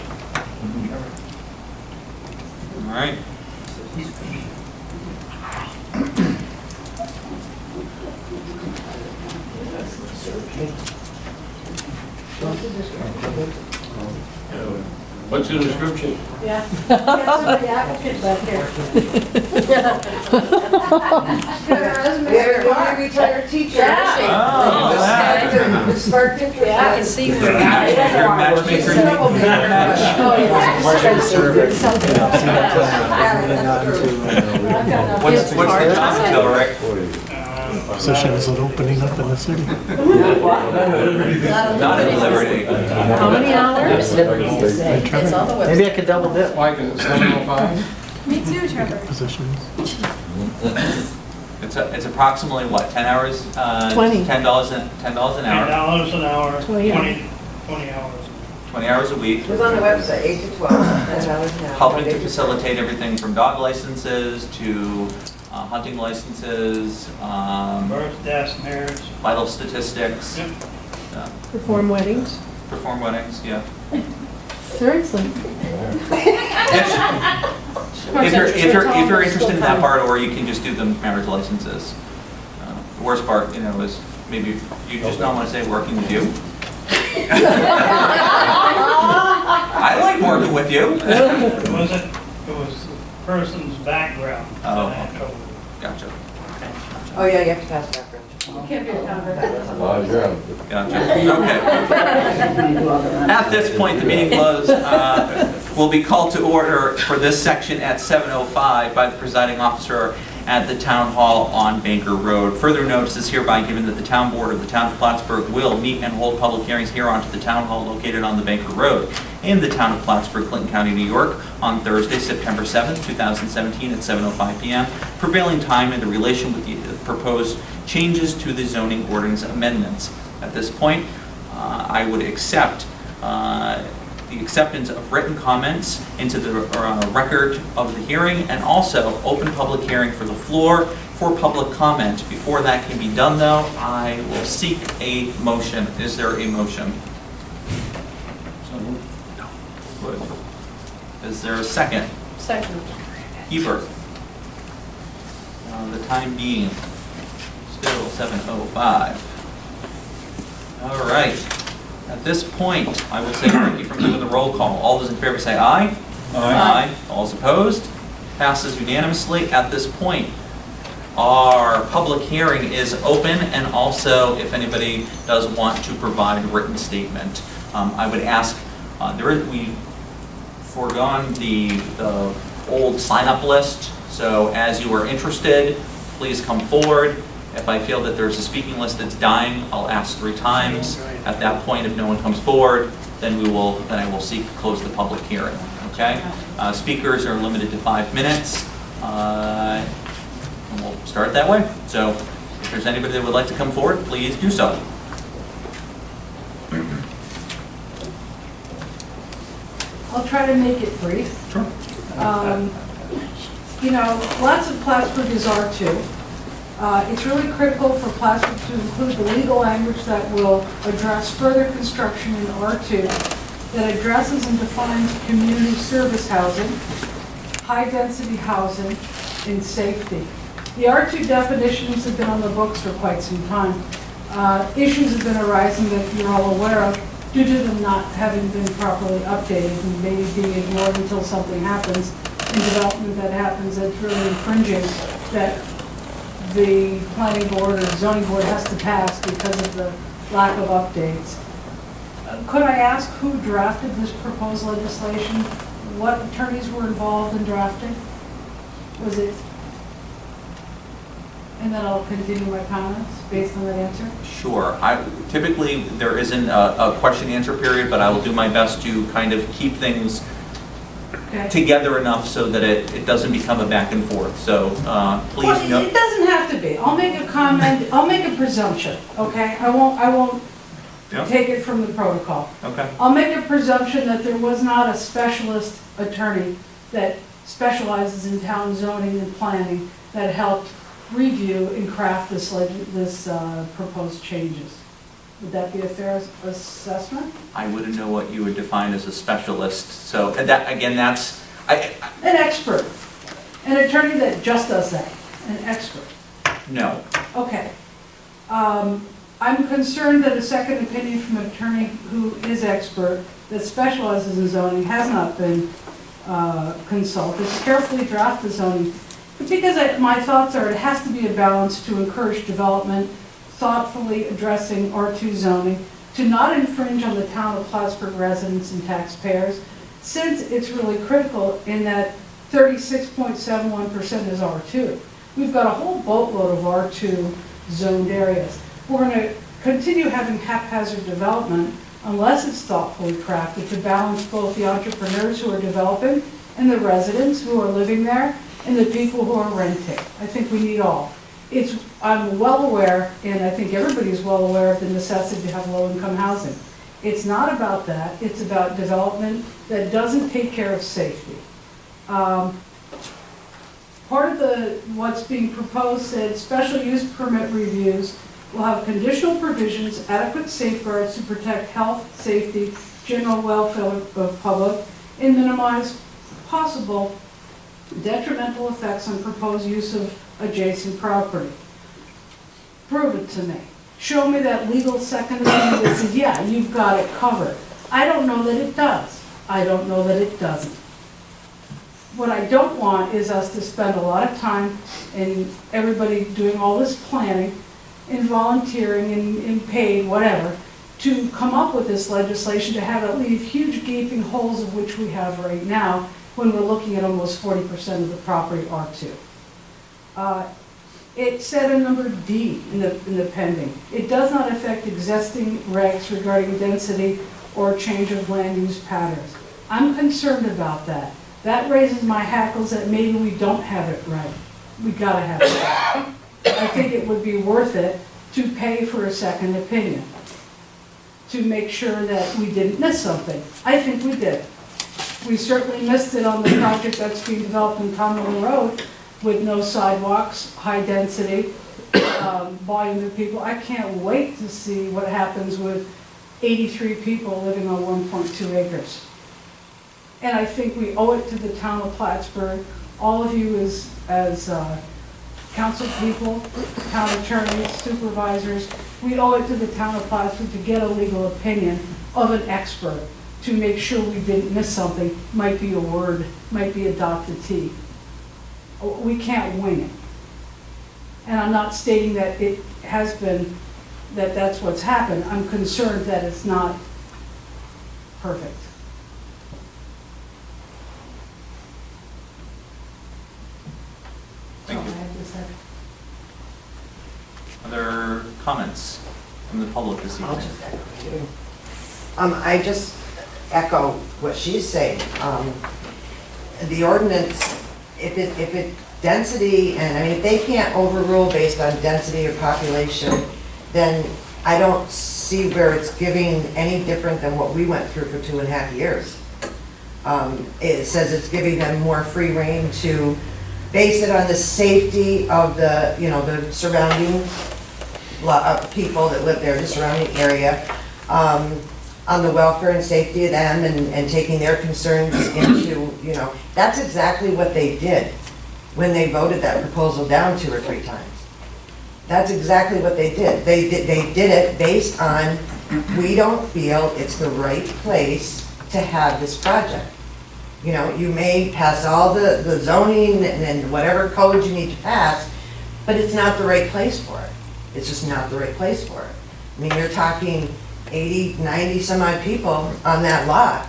All right. What's the description? Yeah. The applicant's back here. They're a retired teacher. Oh, Yeah. Sparked interest. Yeah, I can see where Your matchmaker. What's the job title, Rick? Position is it opening up in the city? Not at Liberty. How many hours? It's on the website. Maybe I could double dip. Like a 705? Me too, Trevor. Positions. It's approximately what, 10 hours? 20. $10 an hour. $10 an hour, 20 20 hours. 20 hours a week. It was on the website, 8 to 12, $10 an hour. Helping to facilitate everything from dog licenses to hunting licenses, Birth, deaths, marriage. vital statistics, Yep. Perform weddings. perform weddings, yeah. Seriously. If you're interested in that part, or you can just do the marriage licenses. The worst part, is maybe you just don't want to say working with you. I like working with you. It wasn't, it was the person's background. Oh, that I had trouble with. Gotcha. Oh, yeah, you have to pass background. Can't be a town Gotcha. Okay. At this point, the meeting was will be called to order for this section at 7:05 by the presiding officer at the Town Hall on Banker Road. Further notice is hereby given that the Town Board of the Town of Plattsburgh will meet and hold public hearings hereon to the Town Hall located on the Banker Road in the Town of Plattsburgh, Clinton County, New York, on Thursday, September 7th, 2017 at 7:05 p.m. prevailing time in relation with the proposed changes to the zoning ordinance amendments. At this point, I would accept the acceptance of written comments into the record of the hearing, and also open public hearing for the floor for public comment. Before that can be done, though, I will seek a motion. Is there a motion? Good. Is there a second? Second. Hebert. The time being still 7:05. All right. At this point, I will say thank you for doing the roll call. All those in favor say aye. Aye. All those opposed? Passes unanimously. At this point, our public hearing is open, and also if anybody does want to provide a written statement, I would ask, we've foregone the old sign-up list, so as you are interested, please come forward. If I feel that there's a speaking list that's dying, I'll ask 3 times. At that point, if no one comes forward, then I will seek to close the public hearing, okay? Speakers are limited to 5 minutes, and we'll start that way. So if there's anybody that would like to come forward, please do so. I'll try to make it brief. Sure. You know, lots of Plattsburgh is R2. It's really critical for Plattsburgh to include the legal language that will address further construction in R2 that addresses and defines community service housing, high-density housing, and safety. The R2 definitions have been on the books for quite some time. Issues have been arising that you're all aware of due to them not having been properly updated and maybe being ignored until something happens in development that happens that's really infringing that the planning board or zoning board has to pass because of the lack of updates. Could I ask who drafted this proposed legislation? What attorneys were involved in drafting? Was it? And then I'll continue my comments based on that answer. Sure. Typically, there isn't a question-answer period, but I will do my best to kind of keep things together enough so that it doesn't become a back and forth. So please Well, note. it doesn't have to be. I'll make a comment, I'll make a presumption, okay? I won't Yeah. take it from the protocol. Okay. I'll make a presumption that there was not a specialist attorney that specializes in town zoning and planning that helped review and craft this proposed changes. Would that be a fair assessment? I wouldn't know what you would define as a specialist. So that, again, that's, An expert, an attorney that just does that, an expert. no. Okay. I'm concerned that a second opinion from an attorney who is expert, that specializes in zoning, has not been consulted, carefully draft the zoning. Because my thoughts are it has to be a balance to encourage development, thoughtfully addressing R2 zoning, to not infringe on the town of Plattsburgh residents and taxpayers, since it's really critical in that 36.71% is R2. We've got a whole boatload of R2 zoned areas. We're going to continue having haphazard development unless it's thoughtfully crafted to balance both the entrepreneurs who are developing and the residents who are living there and the people who are renting. I think we need all. I'm well aware, and I think everybody's well aware of the necessity to have low-income housing. It's not about that. It's about development that doesn't take care of safety. Part of what's being proposed said special use permit reviews will have conditional provisions, adequate safeguards to protect health, safety, general welfare of public, and minimize possible detrimental effects on proposed use of adjacent property. Prove it to me. Show me that legal second opinion that says, yeah, you've got it covered. I don't know that it does. I don't know that it doesn't. What I don't want is us to spend a lot of time and everybody doing all this planning and volunteering and paid, whatever, to come up with this legislation, to have it leave huge gaping holes of which we have right now, when we're looking at almost 40% of the property R2. It said in number D in the pending, it does not affect existing regs regarding density or change of land use patterns. I'm concerned about that. That raises my hackles that maybe we don't have it right. We gotta have it right. I think it would be worth it to pay for a second opinion, to make sure that we didn't miss something. I think we did. We certainly missed it on the project that's being developed in Conway Road with no sidewalks, high density, volume of people. I can't wait to see what happens with 83 people living on 1.2 acres. And I think we owe it to the town of Plattsburgh, all of you as council people, town attorneys, supervisors, we owe it to the town of Plattsburgh to get a legal opinion of an expert to make sure we didn't miss something. Might be a word, might be a Dr. T. We can't wing it. And I'm not stating that it has been, that that's what's happened. I'm concerned that it's not perfect. Thank you. That's all I have to say. Other comments from the public this I'll evening? just echo you. I just echo what she's saying. The ordinance, if it density, and I mean, if they can't overrule based on density or population, then I don't see where it's giving any different than what we went through for 2.5 years. It says it's giving them more free rein to base it on the safety of the, the surrounding people that live there, the surrounding area, on the welfare and safety of them and taking their concerns into, that's exactly what they did when they voted that proposal down 2 or 3 times. That's exactly what they did. They did it based on, we don't feel it's the right place to have this project. You may pass all the zoning and whatever code you need to pass, but it's not the right place for it. It's just not the right place for it. I mean, you're talking 80, 90 some odd people on that lot.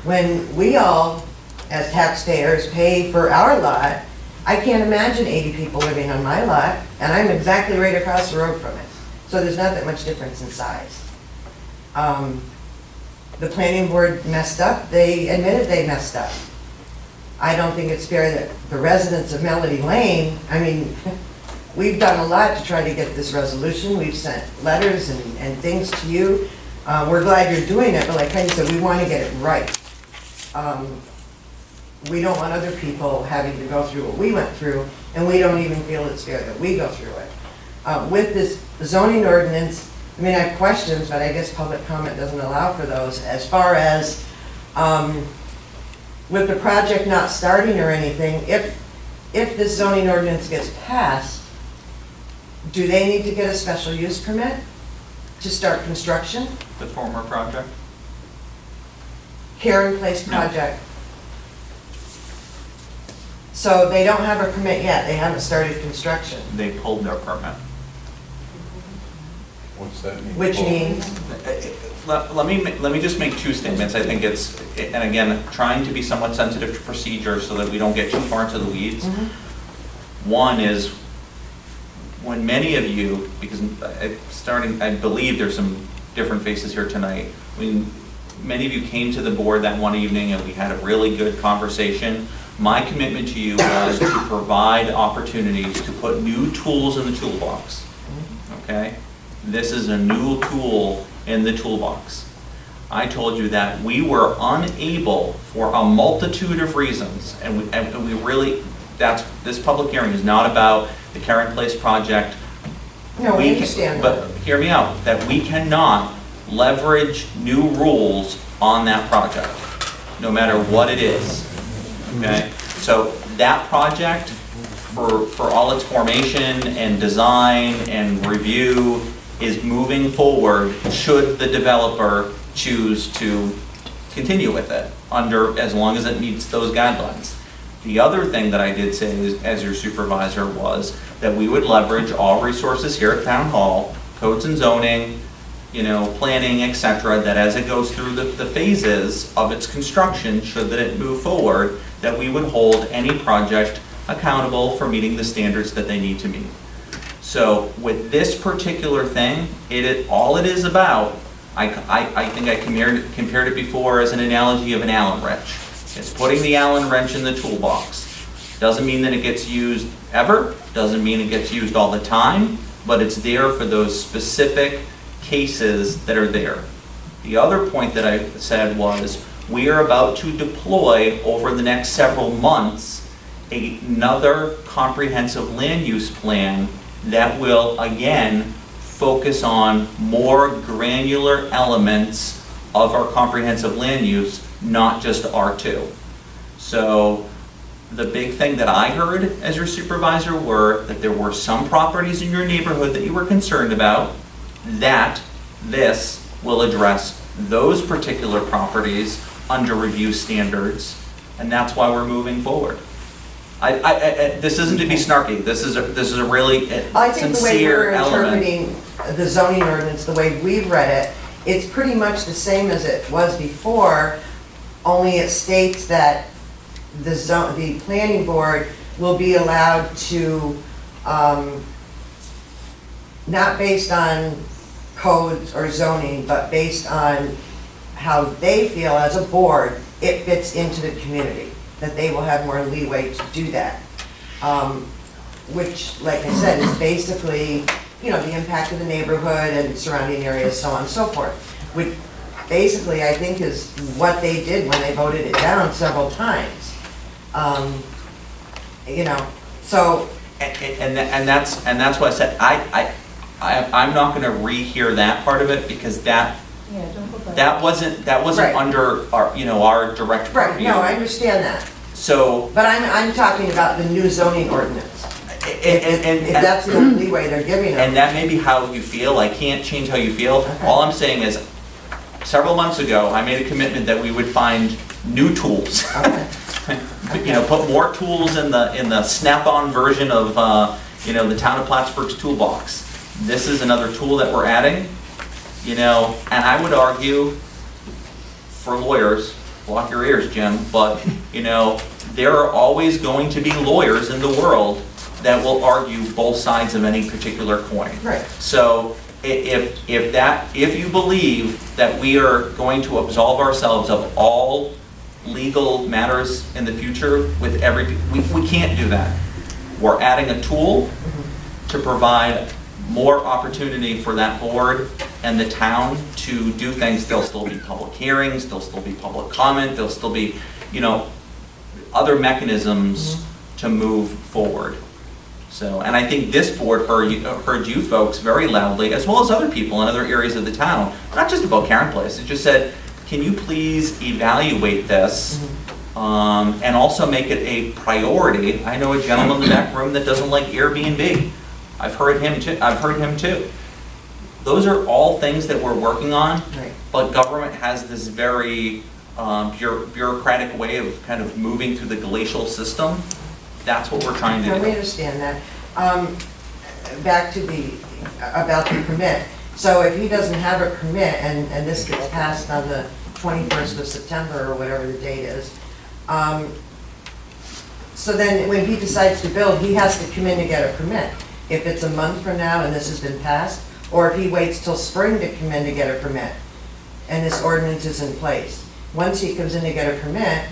When we all, as taxpayers, pay for our lot, I can't imagine 80 people living on my lot, and I'm exactly right across the road from it. So there's not that much difference in size. The planning board messed up. They admitted they messed up. I don't think it's fair that the residents of Melody Lane, I mean, we've done a lot to try to get this resolution. We've sent letters and things to you. We're glad you're doing it, but like Penny said, we want to get it right. We don't want other people having to go through what we went through, and we don't even feel it's fair that we go through it. With this zoning ordinance, I mean, I have questions, but I guess public comment doesn't allow for those. As far as with the project not starting or anything, if this zoning ordinance gets passed, do they need to get a special use permit to start construction? The former project? Karen Place project. So they don't have a permit yet, they haven't started construction, They pulled their permit. What's that mean? which means, Let me just make 2 statements. I think it's, and again, trying to be somewhat sensitive to procedure so that we don't get too far into the weeds. One is, when many of you, because I believe there's some different faces here tonight, when many of you came to the board that one evening and we had a really good conversation, my commitment to you was to provide opportunities to put new tools in the toolbox, okay? This is a new tool in the toolbox. I told you that we were unable, for a multitude of reasons, and we really, this public hearing is not about the Karen Place project. no, we understand that. But hear me out, that we cannot leverage new rules on that project, no matter what it is, okay? So that project, for all its formation and design and review, is moving forward should the developer choose to continue with it as long as it meets those guidelines. The other thing that I did say as your supervisor was that we would leverage all resources here at Town Hall, codes and zoning, planning, et cetera, that as it goes through the phases of its construction, should that it move forward, that we would hold any project accountable for meeting the standards that they need to meet. So with this particular thing, all it is about, I think I compared it before as an analogy of an Allen wrench. It's putting the Allen wrench in the toolbox. Doesn't mean that it gets used ever, doesn't mean it gets used all the time, but it's there for those specific cases that are there. The other point that I said was, we are about to deploy over the next several months another comprehensive land use plan that will, again, focus on more granular elements of our comprehensive land use, not just R2. So the big thing that I heard as your supervisor were that there were some properties in your neighborhood that you were concerned about, that this will address those particular properties under review standards, and that's why we're moving forward. This isn't to be snarky, this is a really I think the way sincere we're element. interpreting the zoning ordinance, the way we've read it, it's pretty much the same as it was before, only it states that the planning board will be allowed to, not based on codes or zoning, but based on how they feel as a board, it fits into the community, that they will have more leeway to do that. Which, like I said, is basically, the impact of the neighborhood and surrounding areas, so on and so forth. Which basically, I think, is what they did when they voted it down several times. So. And that's why I said, I'm not gonna rehear that part of it, because that wasn't Right. under our direct Right, purview. no, I understand that. So, But I'm talking about the new zoning ordinance. If and that's the only leeway they're giving them. that may be how you feel, I can't change how you feel. Okay. All I'm saying is, several months ago, I made a commitment that we would find new tools. Okay. Put more tools in the snap-on version of, the town of Plattsburgh's toolbox. This is another tool that we're adding, and I would argue, for lawyers, block your ears, Jim, but, there are always going to be lawyers in the world that will argue both sides of any particular coin. Right. So if you believe that we are going to absolve ourselves of all legal matters in the future with we can't do that. We're adding a tool to provide more opportunity for that board and the town to do things. There'll still be public hearings, there'll still be public comment, there'll still be, other mechanisms to move forward. So, and I think this board heard you folks very loudly, as well as other people in other areas of the town, not just about Karen Place. It just said, can you please evaluate this, and also make it a priority? I know a gentleman in the back room that doesn't like Airbnb. I've heard him too. Those are all things that we're working on, Right. but government has this very bureaucratic way of kind of moving through the glacial system. That's what we're trying to No, we do. understand that. Back to about the permit. So if he doesn't have a permit, and this gets passed on the 21st of September, or whatever the date is, so then when he decides to build, he has to come in to get a permit. If it's a month from now and this has been passed, or if he waits till spring to come in to get a permit, and this ordinance is in place. Once he comes in to get a permit,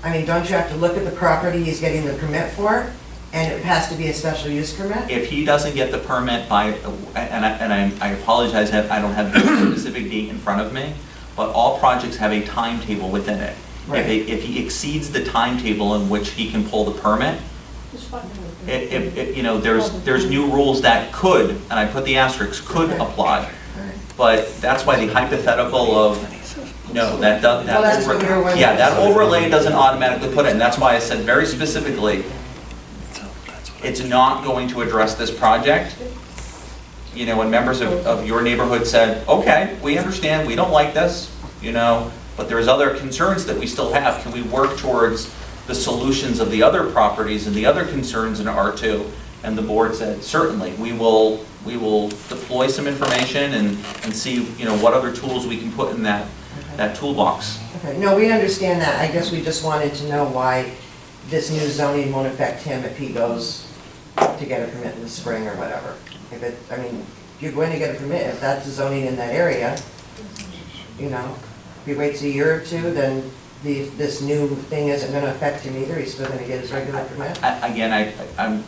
don't you have to look at the property he's getting the permit for? And it has to be a special use permit? If he doesn't get the permit by, I apologize, I don't have the specific date in front of me, but all projects have a timetable within it. Right. If he exceeds the timetable in which he can pull the permit, there's new rules that could, and I put the asterisk, could Okay. apply. Alright. But that's why the hypothetical of, no, that does, Well, that's what we were wondering. that overlay doesn't automatically put it, and that's why I said very specifically, it's not going to address this project. When members of your neighborhood said, okay, we understand, we don't like this, but there's other concerns that we still have. Can we work towards the solutions of the other properties and the other concerns in R2? and the board said, certainly, we will deploy some information and see, what other tools we can put in that toolbox. Okay, no, we understand that. I guess we just wanted to know why this new zoning won't affect him if he goes to get a permit in the spring or whatever. If you're going to get a permit, if that's the zoning in that area, if he waits a year or two, then this new thing isn't gonna affect him either. He's still gonna get his regular permit. Again, I'm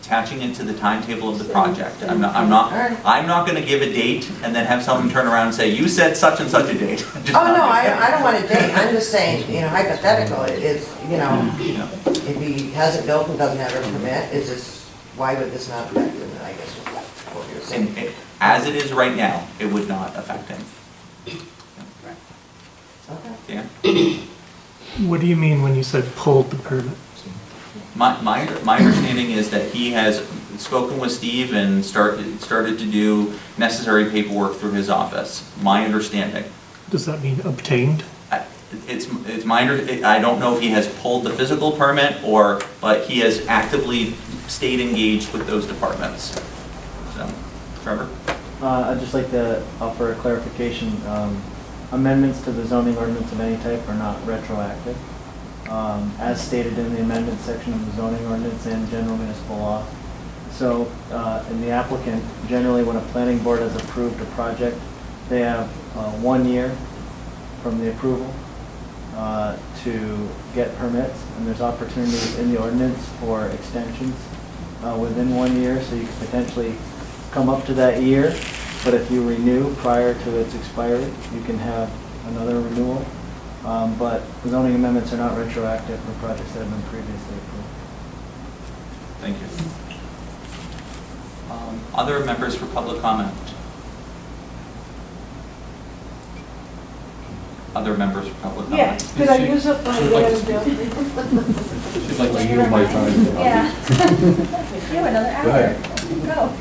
attaching it to the timetable of the project. I'm not gonna give a date and then have someone turn around and say, you said such and such a date. Just Oh, not no, gonna do I don't want a date. I'm just saying, hypothetical, it's, if he hasn't built and doesn't have a permit, why would this not affect him, I guess is what you're saying. And as it is right now, it would not affect him. Okay. Yeah. What do you mean when you said pulled the permit? My understanding is that he has spoken with Steve and started to do necessary paperwork through his office. My understanding. Does that mean obtained? It's my I don't know if he has pulled the physical permit but he has actively stayed engaged with those departments. So, Trevor? I'd just like to offer a clarification. Amendments to the zoning ordinance of any type are not retroactive. As stated in the amendment section of the zoning ordinance and general municipal law. So, in the applicant, generally when a planning board has approved a project, they have 1 year from the approval to get permits, and there's opportunities in the ordinance for extensions within 1 year, so you could potentially come up to that year, but if you renew prior to its expiry, you can have another renewal. But zoning amendments are not retroactive for projects that have been previously approved. Thank you. Other members for public comment? Other members for public Yeah, comment? could I use up my She'd like to availability? She'd like to yield my time. Yeah. You have another hour. Go.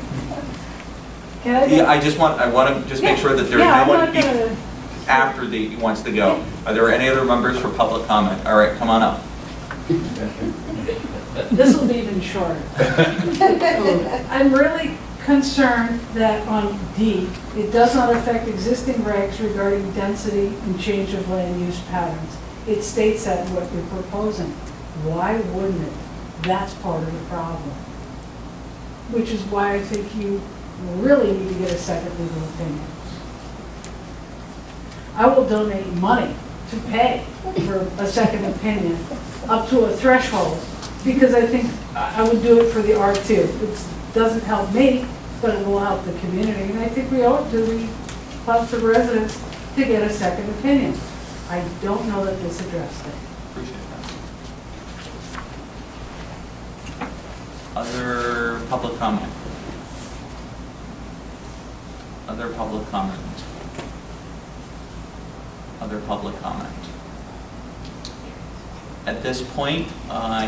Can I? Yeah, I want to just make sure that there's Yeah, no I'm one not gonna, after he wants to go. Are there any other members for public comment? All right, come on up. this will be even shorter. I'm really concerned that on D, it does not affect existing regs regarding density and change of land use patterns. It states that in what you're proposing. Why wouldn't it? That's part of the problem. Which is why I think you really need to get a second legal opinion. I will donate money to pay for a second opinion up to a threshold, because I think I would do it for the R2. It doesn't help me, but it will help the community, and I think we owe it to the Plattsburgh residents to get a second opinion. I don't know that this addressed it. Appreciate that. Other public comment? Other public comment? Other public comment? At this point,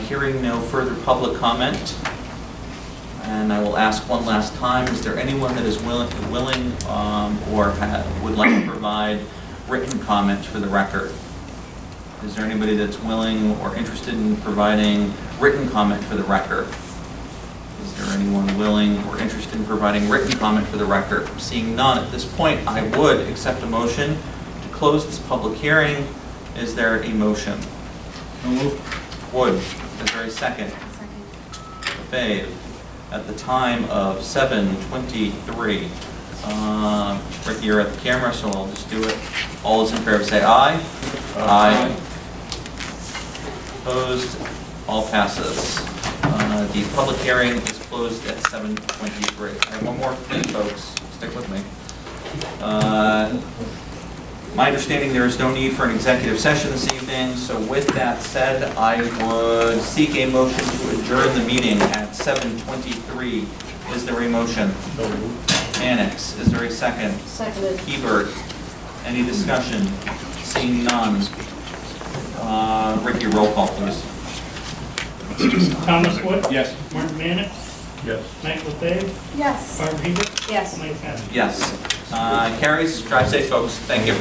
hearing no further public comment, and I will ask one last time, is there anyone that is willing or would like to provide written comment for the record? Is there anybody that's willing or interested in providing written comment for the record? Is there anyone willing or interested in providing written comment for the record? Seeing none, at this point, I would accept a motion to close this public hearing. Is there a motion? So moved. Wood, is there a second? Second. Fave, at the time of 7:23. Ricky, you're at the camera, so I'll just do it. All those in favor say aye. Aye. Opposed? All passes. The public hearing is closed at 7:23. I have one more thing, folks. Stick with me. My understanding, there is no need for an executive session this evening, so with that said, I would seek a motion to adjourn the meeting at 7:23. Is there a motion? Mannix, is there a second? Seconded. Hebert, any discussion? Seeing none. Ricky, roll call, please. Thomas Wood? Yes. Martin Mannix? Yes. Mike LaFave? Yes. Barb Hebert? Yes. Mike Patton? Yes. Carries. Drive safe, folks. Thank you.